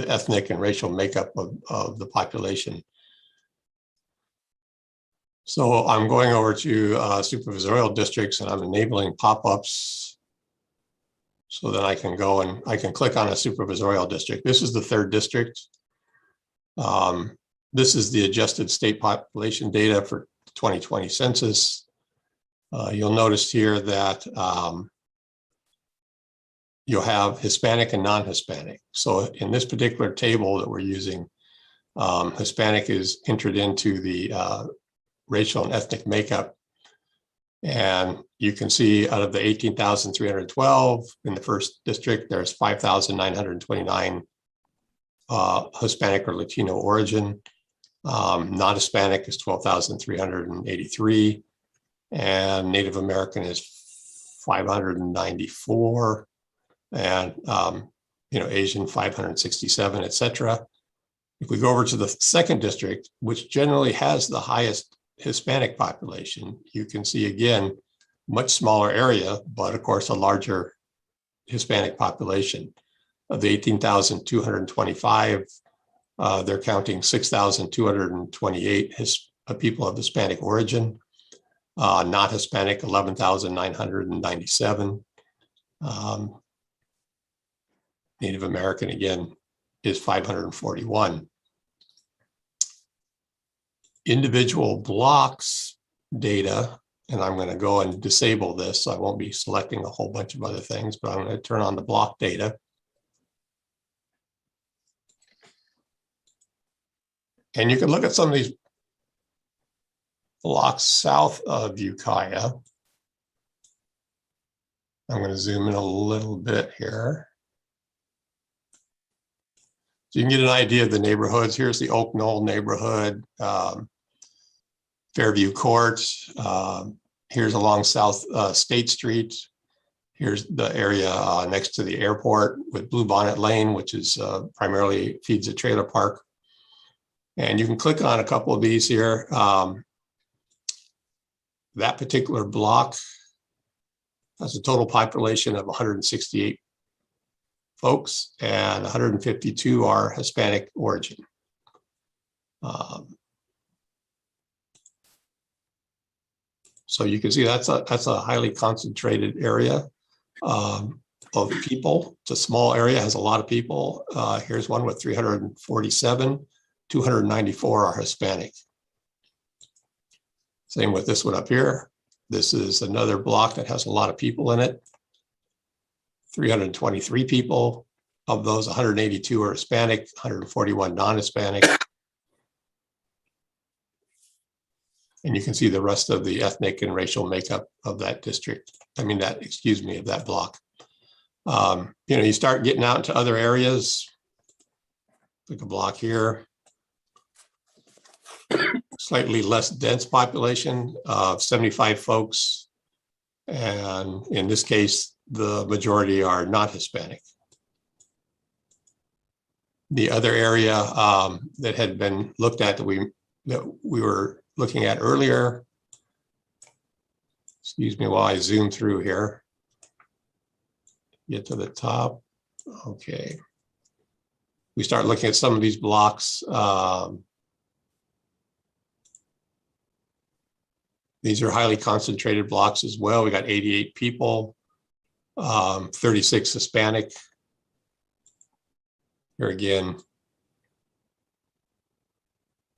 ethnic and racial makeup of the population? So I'm going over to supervisorial districts, and I'm enabling pop-ups so that I can go and I can click on a supervisorial district. This is the third district. This is the adjusted state population data for 2020 census. You'll notice here that you'll have Hispanic and non-Hispanic. So in this particular table that we're using, Hispanic is entered into the racial and ethnic makeup. And you can see out of the 18,312 in the first district, there's 5,929 Hispanic or Latino origin. Non-Hispanic is 12,383, and Native American is 594, and Asian 567, etc. If we go over to the second district, which generally has the highest Hispanic population, you can see again, much smaller area, but of course a larger Hispanic population. Of the 18,225, they're counting 6,228 people of Hispanic origin. Not Hispanic, 11,997. Native American, again, is 541. Individual blocks data, and I'm going to go and disable this, so I won't be selecting a whole bunch of other things, but I'm going to turn on the block data. And you can look at some of these blocks south of Ukiah. I'm going to zoom in a little bit here. So you can get an idea of the neighborhoods. Here's the Oak Knoll neighborhood, Fairview Court. Here's along South State Street. Here's the area next to the airport with Blue Bonnet Lane, which is primarily feeds a trailer park. And you can click on a couple of these here. That particular block has a total population of 168 folks, and 152 are Hispanic origin. So you can see that's a highly concentrated area of people. It's a small area, has a lot of people. Here's one with 347, 294 are Hispanic. Same with this one up here. This is another block that has a lot of people in it. 323 people. Of those, 182 are Hispanic, 141 non-Hispanic. And you can see the rest of the ethnic and racial makeup of that district. I mean, of that block. You start getting out into other areas, like a block here. Slightly less dense population of 75 folks. And in this case, the majority are not Hispanic. The other area that had been looked at that we were looking at earlier, excuse me while I zoom through here, get to the top. Okay. We start looking at some of these blocks. These are highly concentrated blocks as well. We got 88 people, 36 Hispanic. Here again,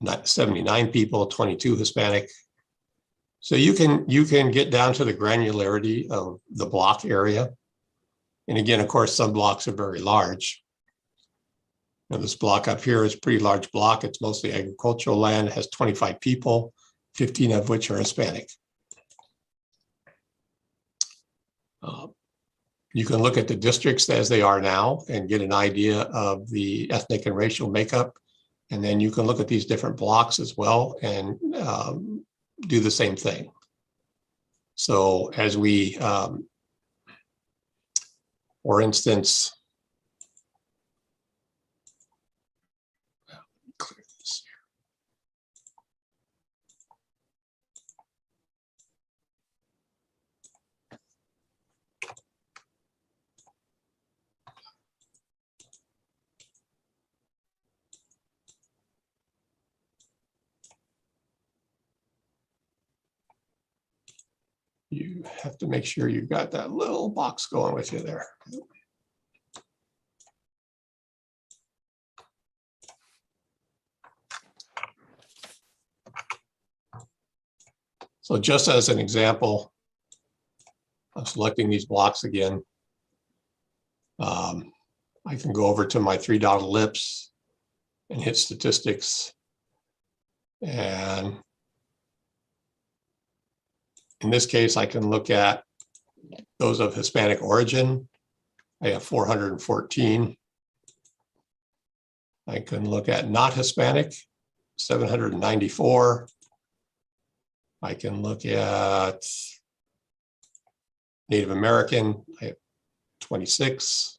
not 79 people, 22 Hispanic. So you can get down to the granularity of the block area. And again, of course, some blocks are very large. Now this block up here is a pretty large block. It's mostly agricultural land. It has 25 people, 15 of which are Hispanic. You can look at the districts as they are now and get an idea of the ethnic and racial makeup. And then you can look at these different blocks as well and do the same thing. So as we, for instance, clear this here. You have to make sure you've got that little box going with you there. So just as an example, I'm selecting these blocks again. I can go over to my three dotted ellipse and hit statistics. And in this case, I can look at those of Hispanic origin. I have 414. I can look at not Hispanic, 794. I can look at Native American, I have 26.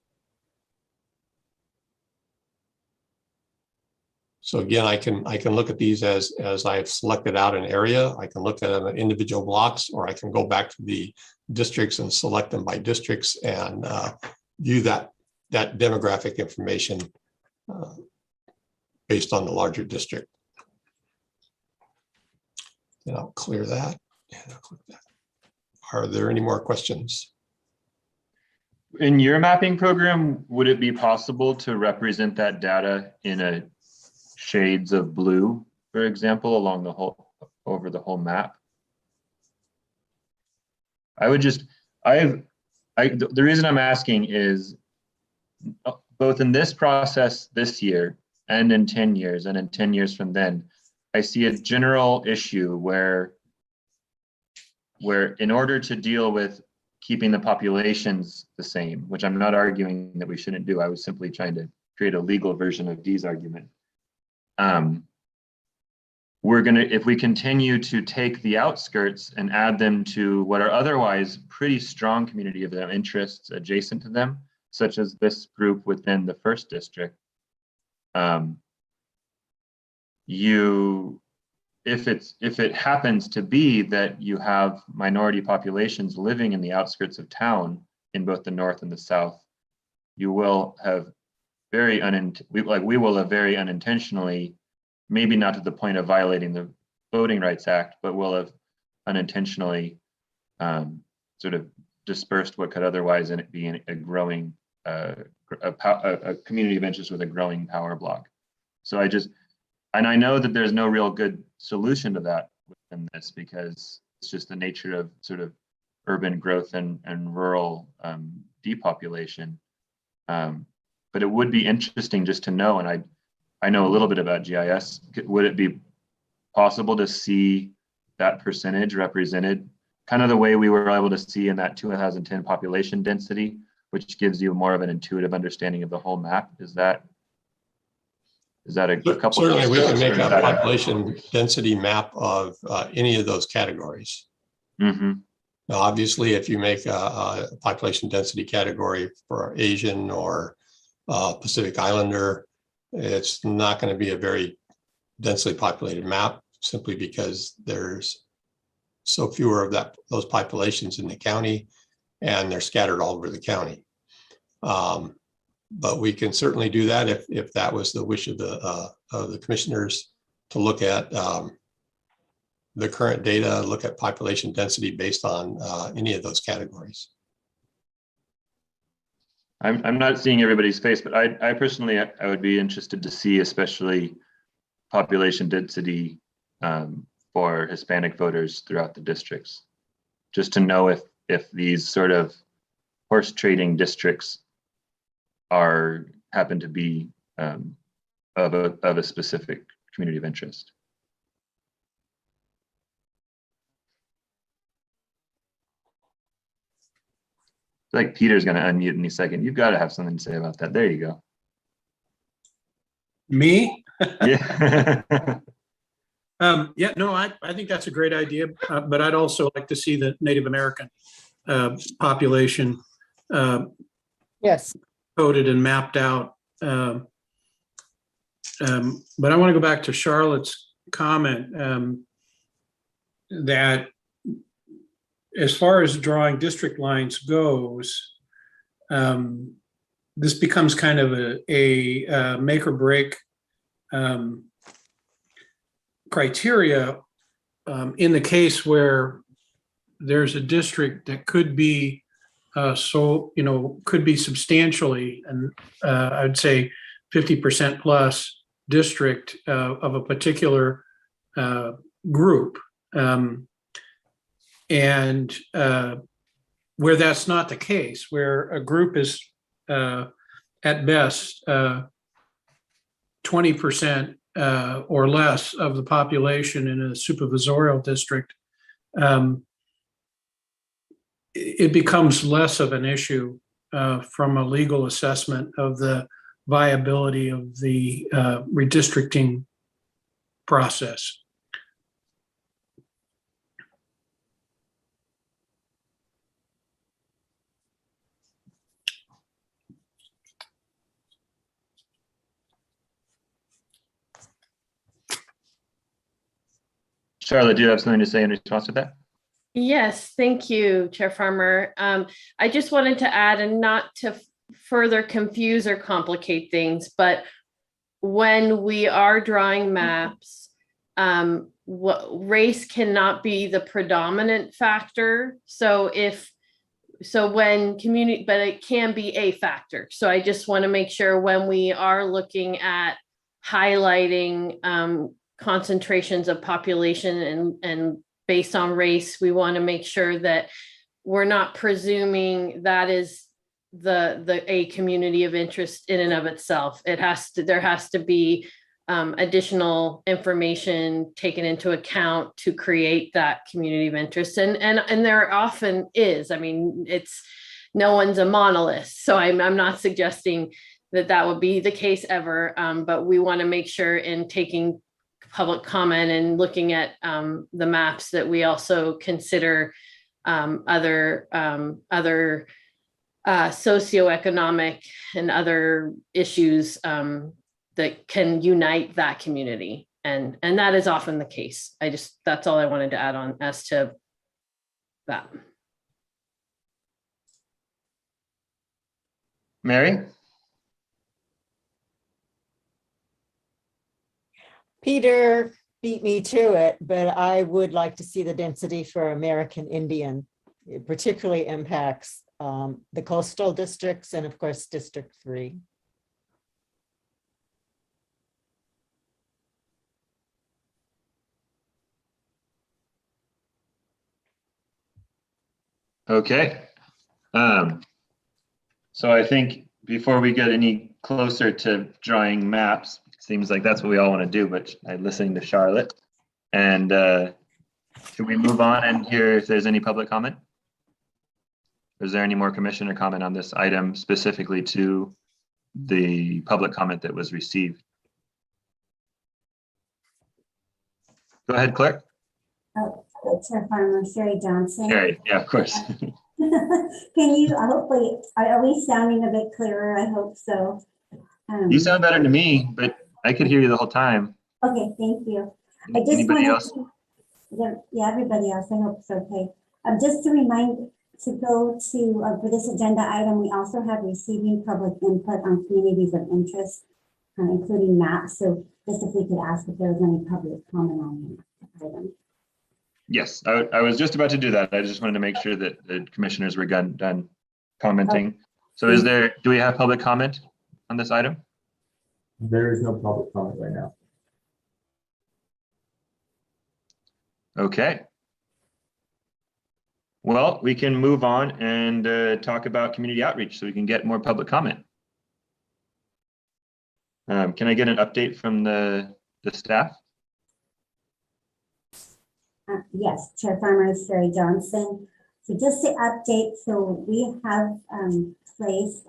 So again, I can look at these as I've selected out an area. I can look at them in individual blocks, or I can go back to the districts and select them by districts and view that demographic information based on the larger district. And I'll clear that and I'll click that. Are there any more questions? In your mapping program, would it be possible to represent that data in a shades of blue, for example, along the whole, over the whole map? I would just, the reason I'm asking is both in this process this year and in 10 years and in 10 years from then, I see a general issue where in order to deal with keeping the populations the same, which I'm not arguing that we shouldn't do, I was simply trying to create a legal version of Dee's argument. We're gonna, if we continue to take the outskirts and add them to what are otherwise pretty strong community of their interests adjacent to them, such as this group within the first district, if it happens to be that you have minority populations living in the outskirts of town in both the north and the south, you will have very unintentionally, maybe not to the point of violating the Voting Rights Act, but will have unintentionally sort of dispersed what could otherwise be a growing a community of interest with a growing power block. So I know that there's no real good solution to that within this, because it's just the nature of sort of urban growth and rural depopulation. But it would be interesting just to know, and I know a little bit about GIS. Would it be possible to see that percentage represented kind of the way we were able to see in that 2010 population density, which gives you more of an intuitive understanding of the whole map? Is that a couple? Certainly, we can make a population density map of any of those categories. Mm-hmm. Now, obviously, if you make a population density category for Asian or Pacific Islander, it's not going to be a very densely populated map, simply because there's so fewer of those populations in the county, and they're scattered all over the county. But we can certainly do that if that was the wish of the commissioners, to look at the current data, look at population density based on any of those categories. I'm not seeing everybody's face, but I personally, I would be interested to see, especially population density for Hispanic voters throughout the districts, just to know if these sort of horse trading districts happen to be of a specific community of interest. I feel like Peter's going to unmute any second. You've got to have something to say about that. There you go. Me? Yeah. Yeah, no, I think that's a great idea, but I'd also like to see the Native American population Yes. coded and mapped out. But I want to go back to Charlotte's comment that as far as drawing district lines goes, this becomes kind of a make or break criteria in the case where there's a district that could be could be substantially, and I'd say 50% plus district of a particular group. And where that's not the case, where a group is at best 20% or less of the population in a supervisorial district, it becomes less of an issue from a legal assessment of the viability of the redistricting process. Charlotte, do you have something to say in response to that? Yes, thank you, Chair Farmer. I just wanted to add, and not to further confuse or complicate things, but when we are drawing maps, race cannot be the predominant factor. So when community, but it can be a factor. So I just want to make sure when we are looking at highlighting concentrations of population and based on race, we want to make sure that we're not presuming that is a community of interest in and of itself. There has to be additional information taken into account to create that community of interest. And there often is. I mean, no one's a monolith. So I'm not suggesting that would be the case ever. But we want to make sure in taking public comment and looking at the maps that we also consider other socioeconomic and other issues that can unite that community. And that is often the case. That's all I wanted to add on as to that. Mary? Peter beat me to it, but I would like to see the density for American Indian. It particularly impacts the coastal districts and of course, District 3. Okay. So I think before we get any closer to drawing maps, it seems like that's what we all want to do, but I'm listening to Charlotte. And can we move on and hear if there's any public comment? Is there any more commissioner comment on this item specifically to the public comment that was received? Go ahead, Claire. Chair Farmer, Sherry Johnson. Sherry, yeah, of course. Can you, hopefully, are we sounding a bit clearer? I hope so. You sound better to me, but I could hear you the whole time. Okay, thank you. I just Anybody wanted else? yeah, everybody else, I hope it's okay. Just to remind to go to, for this agenda item, we also have receiving public input on communities of interest, including maps. So just if we could ask if there was any public comment on that item. Yes, I was just about to do that. I just wanted to make sure that the commissioners were done commenting. So do we have public comment on this item? There is no public comment right now. Okay. Well, we can move on and talk about community outreach so we can get more public comment. Can I get an update from the staff? Yes, Chair Farmer Sherry Johnson. So just to update, so we have placed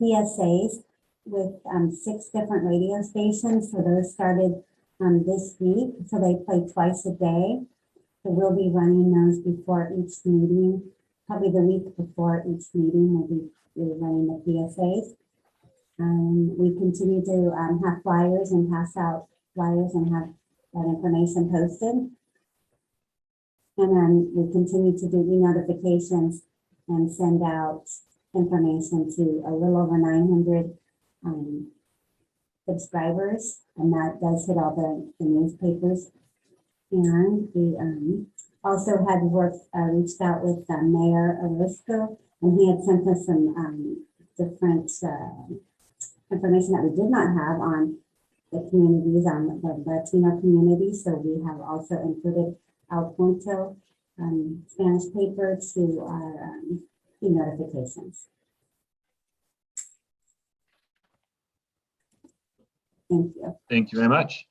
PSAs with 6 different radio stations. So those started this week. So they play twice a day. So we'll be running those before each meeting. Probably the week before each meeting, we'll be running the PSAs. We continue to have flyers and pass out flyers and have that information posted. And then we continue to do e-notifications and send out information to a little over 900 subscribers. And that does hit all the newspapers. And we also had reached out with Mayor Orozco, and he had sent us some different information that we did not have on the communities, on the Latino community. So we have also included El Punto Spanish paper to our e-notifications. Thank you. Thank you very much.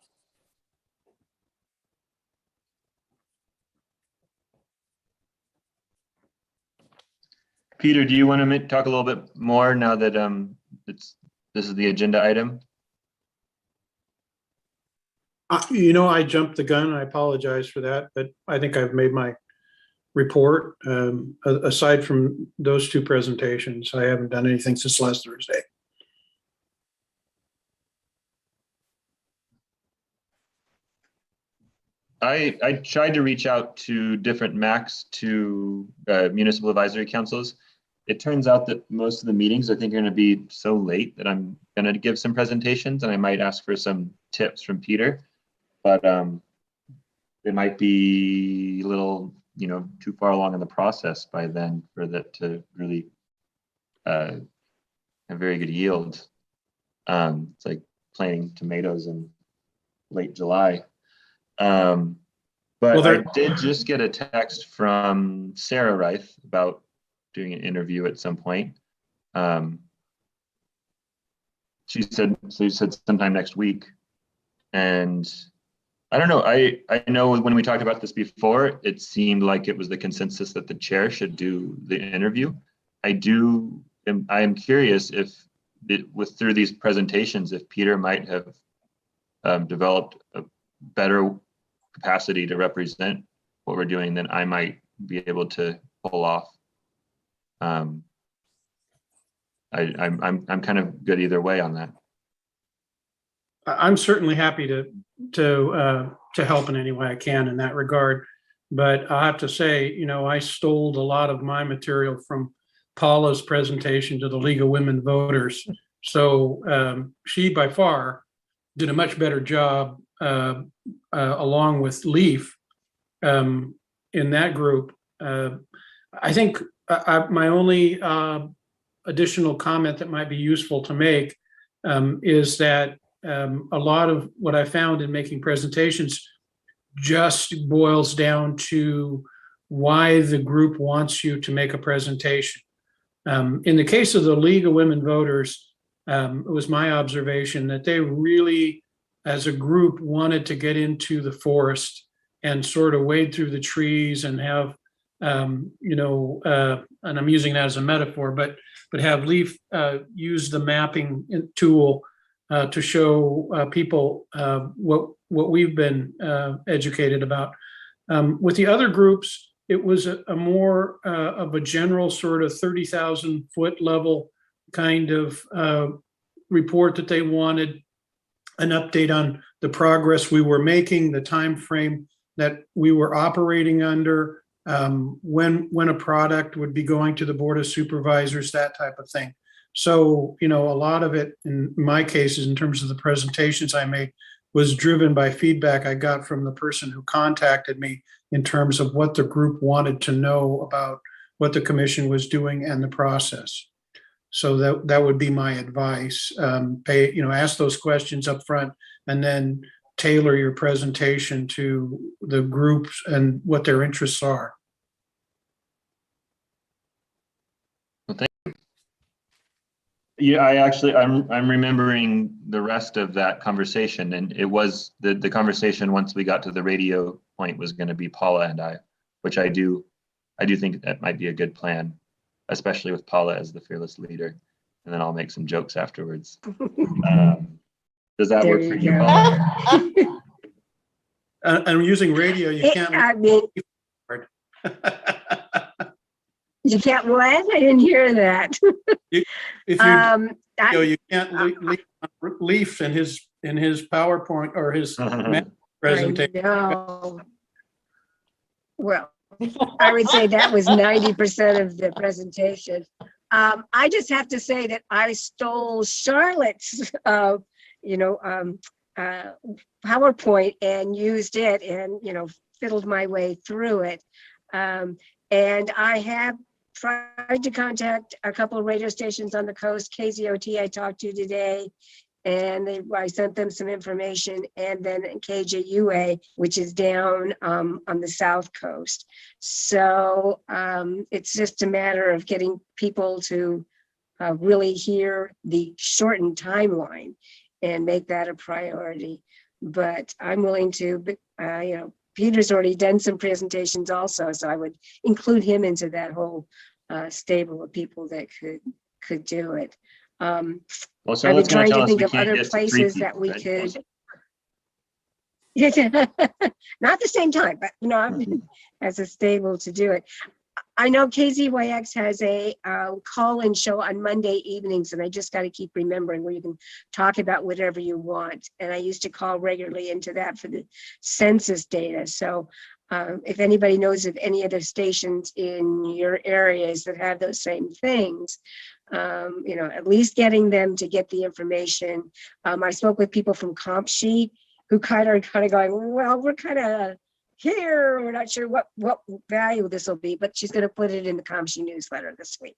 Peter, do you want to talk a little bit more now that this is the agenda item? I jumped the gun. I apologize for that, but I think I've made my report. Aside from those two presentations, I haven't done anything since last Thursday. I tried to reach out to different MACs, to municipal advisory councils. It turns out that most of the meetings I think are going to be so late that I'm going to give some presentations, and I might ask for some tips from Peter, but it might be a little, too far along in the process by then for that to really have very good yield. It's like planting tomatoes in late July. But I did just get a text from Sarah Reith about doing an interview at some point. She said sometime next week. And I don't know, I know when we talked about this before, it seemed like it was the consensus that the chair should do the interview. I am curious if through these presentations, if Peter might have developed a better capacity to represent what we're doing, then I might be able to pull off. I'm kind of good either way on that. I'm certainly happy to help in any way I can in that regard. But I have to say, I stole a lot of my material from Paula's presentation to the League of Women Voters. So she by far did a much better job along with Leaf in that group. I think my only additional comment that might be useful to make is that a lot of what I found in making presentations just boils down to why the group wants you to make a presentation. In the case of the League of Women Voters, it was my observation that they really, as a group, wanted to get into the forest and sort of wade through the trees and have, and I'm using that as a metaphor, but have Leaf use the mapping tool to show people what we've been educated about. With the other groups, it was a more of a general sort of 30,000 foot level kind of report that they wanted, an update on the progress we were making, the time frame that we were operating under, when a product would be going to the Board of Supervisors, that type of thing. So, a lot of it, in my cases, in terms of the presentations I made, was driven by feedback I got from the person who contacted me in terms of what the group wanted to know about what the commission was doing and the process. So that would be my advice. Ask those questions up front and then tailor your presentation to the groups and what their interests are. Yeah, I'm remembering the rest of that conversation, and it was the conversation once we got to the radio point was going to be Paula and I, which I do think that might be a good plan, especially with Paula as the fearless leader, and then I'll make some jokes afterwards. Does that work for you, Paula? And using radio, you can't. You can't what? I didn't hear that. You can't Leaf in his PowerPoint or his presentation. Well, I would say that was 90% of the presentation. I just have to say that I stole Charlotte's, PowerPoint and used it and, fiddled my way through it. And I have tried to contact a couple of radio stations on the coast, KZOT I talked to today, and I sent them some information, and then KJUA, which is down on the South Coast. So it's just a matter of getting people to really hear the shortened timeline and make that a priority. But I'm willing to, Peter's already done some presentations also, so I would include him into that whole stable of people that could do it. Well, I've been trying to think of other places that we could. Not the same time, but not as a stable to do it. I know KZYX has a call-in show on Monday evenings, and I just got to keep remembering where you can talk about whatever you want. And I used to call regularly into that for the census data. So if anybody knows of any other stations in your areas that have those same things, at least getting them to get the information. I spoke with people from CompSheet who kind of going, well, we're kind of here, we're not sure what value this will be, but she's going to put it in the CompSheet newsletter this week.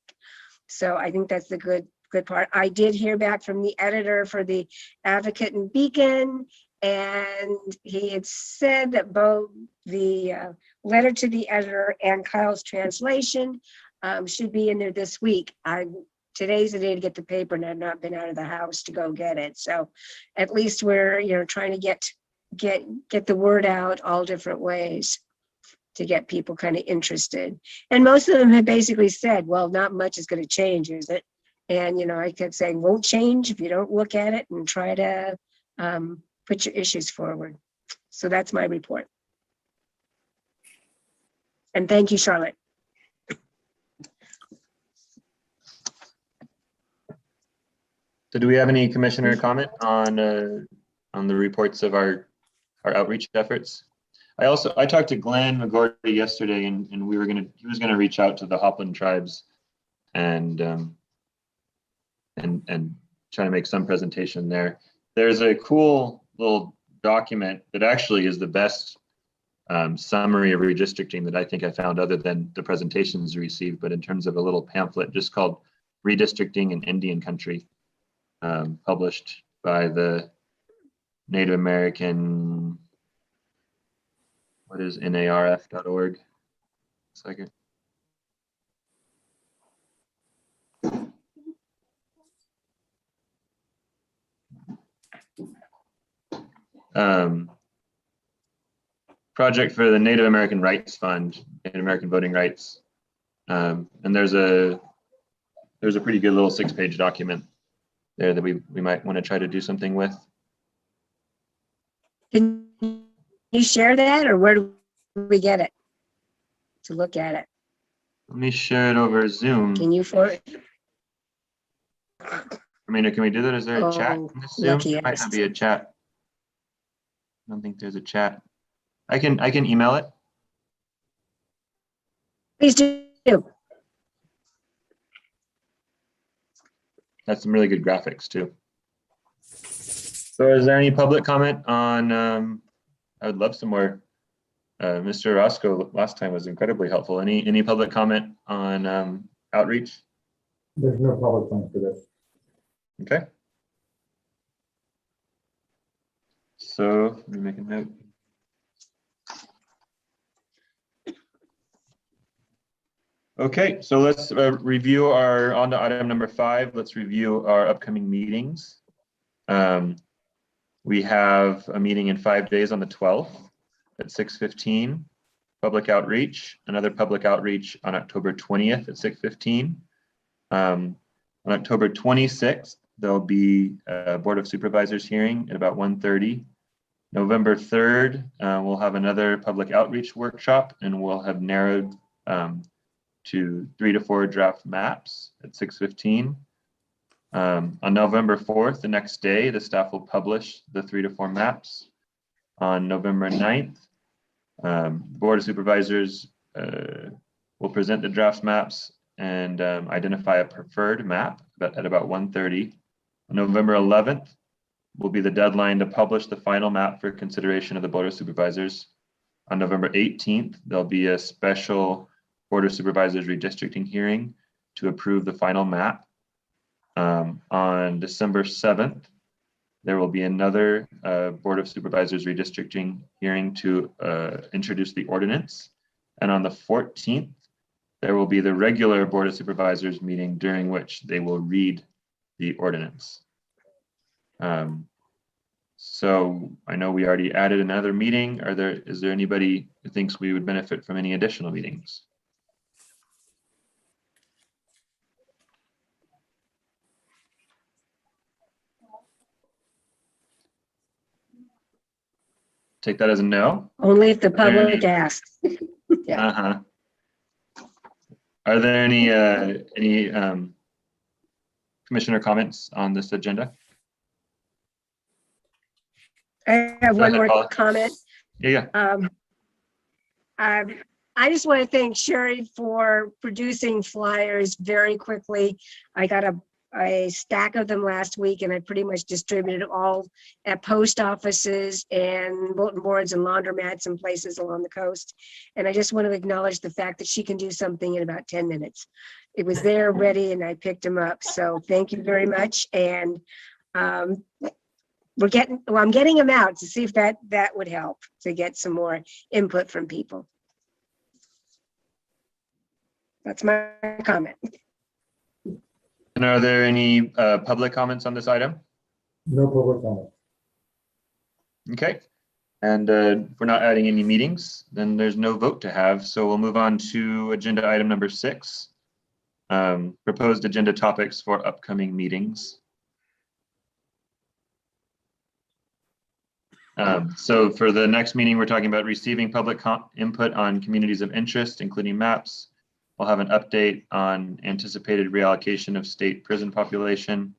So I think that's the good part. I did hear back from the editor for the Advocate and Beacon, and he had said that both the letter to the editor and Kyle's translation should be in there this week. Today's the day to get the paper, and I've not been out of the house to go get it. So at least we're trying to get the word out all different ways to get people kind of interested. And most of them have basically said, well, not much is going to change, is it? And I kept saying, won't change if you don't look at it and try to put your issues forward. So that's my report. And thank you, Charlotte. So do we have any commissioner comment on the reports of our outreach efforts? I talked to Glenn McGordy yesterday, and he was gonna reach out to the Hopland tribes and try to make some presentation there. There's a cool little document that actually is the best summary of redistricting that I think I found, other than the presentations received, but in terms of a little pamphlet just called Redistricting in Indian Country, published by the Native American, what is NARF.org? Second. Project for the Native American Rights Fund, Native American Voting Rights. And there's a pretty good little 6-page document there that we might want to try to do something with. Can you share that, or where do we get it to look at it? Let me share it over Zoom. Can you forward? Amanda, can we do that? Is there a chat in this Zoom? lucky There might us. not be a chat. I don't think there's a chat. I can email it. Please do. That's some really good graphics too. So is there any public comment on, I would love some more. Mr. Roscoe last time was incredibly helpful. Any public comment on outreach? There's no public comment for this. Okay. So let me make a note. Okay, so let's review on to item number 5. Let's review our upcoming meetings. We have a meeting in 5 days on the 12th at 6:15, public outreach, another public outreach on October 20th at 6:15. On October 26th, there'll be a Board of Supervisors hearing at about 1:30. November 3rd, we'll have another public outreach workshop, and we'll have narrowed to 3 to 4 draft maps at 6:15. On November 4th, the next day, the staff will publish the 3 to 4 maps. On November 9th, Board of Supervisors will present the draft maps and identify a preferred map at about 1:30. On November 11th will be the deadline to publish the final map for consideration of the Board of Supervisors. On November 18th, there'll be a special Board of Supervisors redistricting hearing to approve the final map. On December 7th, there will be another Board of Supervisors redistricting hearing to introduce the ordinance. And on the 14th, there will be the regular Board of Supervisors meeting, during which they will read the ordinance. So I know we already added another meeting. Is there anybody who thinks we would benefit from any additional meetings? take that as a no. Only if the Are there public any- asks. Yeah. Uh-huh. Are there any commissioner comments on this agenda? I have Go one ahead, more Paula. comment. Yeah. I just want to thank Sherry for producing flyers very quickly. I got a stack of them last week, and I pretty much distributed all at post offices and bulletin boards and laundromats and places along the coast. And I just want to acknowledge the fact that she can do something in about 10 minutes. It was there ready and I picked them up. So thank you very much. And I'm getting them out to see if that would help to get some more input from people. That's my comment. And are there any public comments on this item? No public comment. Okay. And if we're not adding any meetings, then there's no vote to have. So we'll move on to agenda item number 6, proposed agenda topics for upcoming meetings. So for the next meeting, we're talking about receiving public input on communities of interest, including maps. We'll have an update on anticipated reallocation of state prison population,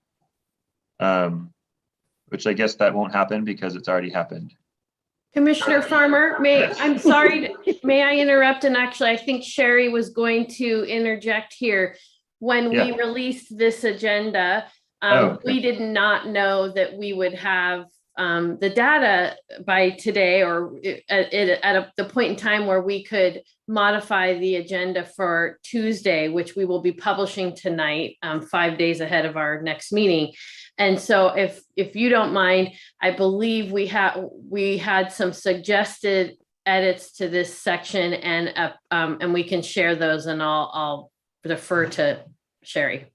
which I guess that won't happen because it's already happened. Commissioner Farmer, I'm sorry, may I interrupt? And actually, I think Sherry was going to interject here. When we released this agenda, we did not know that we would have the data by today, or at the point in time where we could modify the agenda for Tuesday, which we will be publishing tonight, 5 days ahead of our next meeting. And so if you don't mind, I believe we had some suggested edits to this section, and we can share those, and I'll defer to Sherry.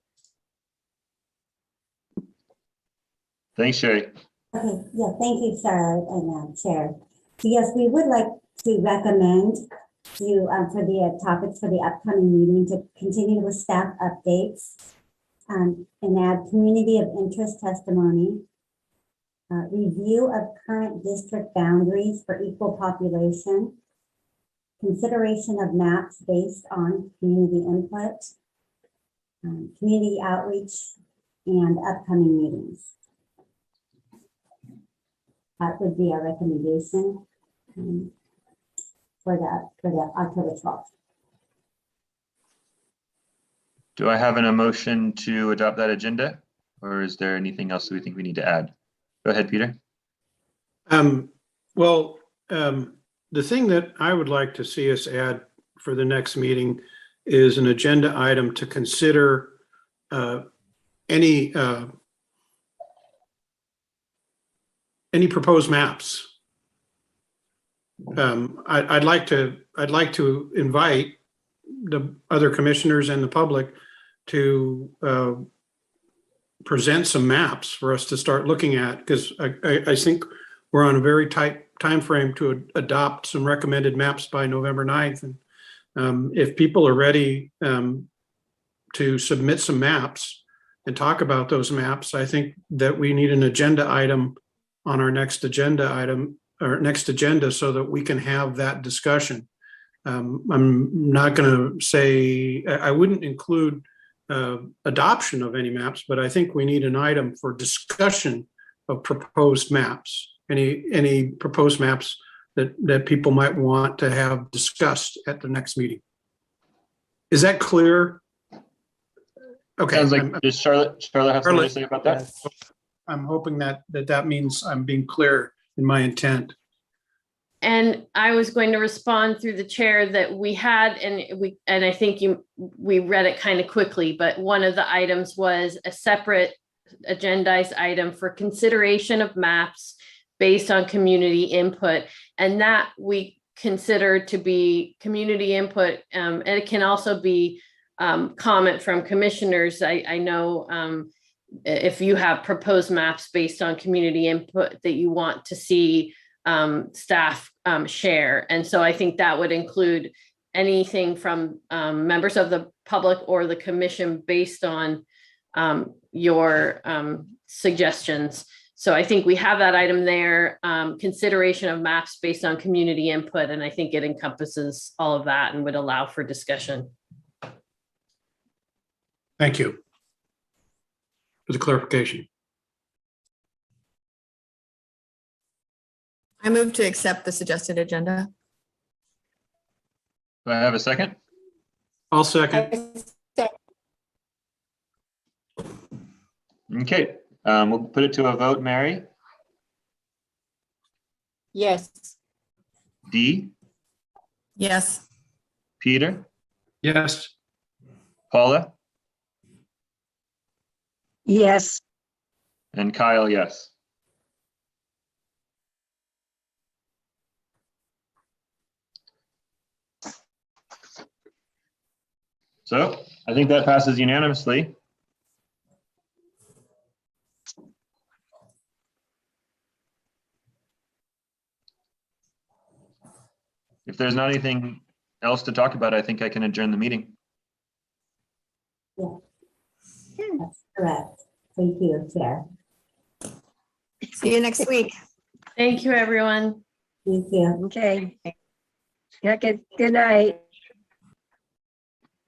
Thanks, Sherry. Okay, yeah, thank you, Sarah and Chair. So yes, we would like to recommend to, for the topics for the upcoming meeting, to continue with staff updates and add community of interest testimony, review of current district boundaries for equal population, consideration of maps based on community input, community outreach, and upcoming meetings. That would be our recommendation for the October 12th. Do I have a motion to adopt that agenda, or is there anything else that we think we need to add? Go ahead, Peter. Well, the thing that I would like to see us add for the next meeting is an agenda item to consider any proposed maps. I'd like to invite the other commissioners and the public to present some maps for us to start looking at, because I think we're on a very tight time frame to adopt some recommended maps by November 9th. And if people are ready to submit some maps and talk about those maps, I think that we need an agenda item on our next agenda item, or next agenda, so that we can have that discussion. I'm not going to say, I wouldn't include adoption of any maps, but I think we need an item for discussion of proposed maps. Any proposed maps that people might want to have discussed at the next meeting. Is that clear? Okay. Sounds like, does Charlotte have something to say about that? Yes. I'm hoping that means I'm being clear in my intent. And I was going to respond through the chair that we had, and I think we read it kind of quickly, but one of the items was a separate agendized item for consideration of maps based on community input. And that we consider to be community input. And it can also be comment from commissioners. I know if you have proposed maps based on community input that you want to see staff share. And so I think that would include anything from members of the public or the commission based on your suggestions. So I think we have that item there, consideration of maps based on community input, and I think it encompasses all of that and would allow for discussion. Thank you for the clarification. I move to accept the suggested agenda. Do I have a second? I'll second. Okay, we'll put it to a vote. Mary, Yes. Dee, Yes. Peter, Yes. Paula, Yes, and Kyle, yes. So I think that passes unanimously. If there's not anything else to talk about, I think I can adjourn the meeting. That's correct. Thank you, Chair. See you next week. Thank you, everyone. Thank you. okay. Yeah, good night.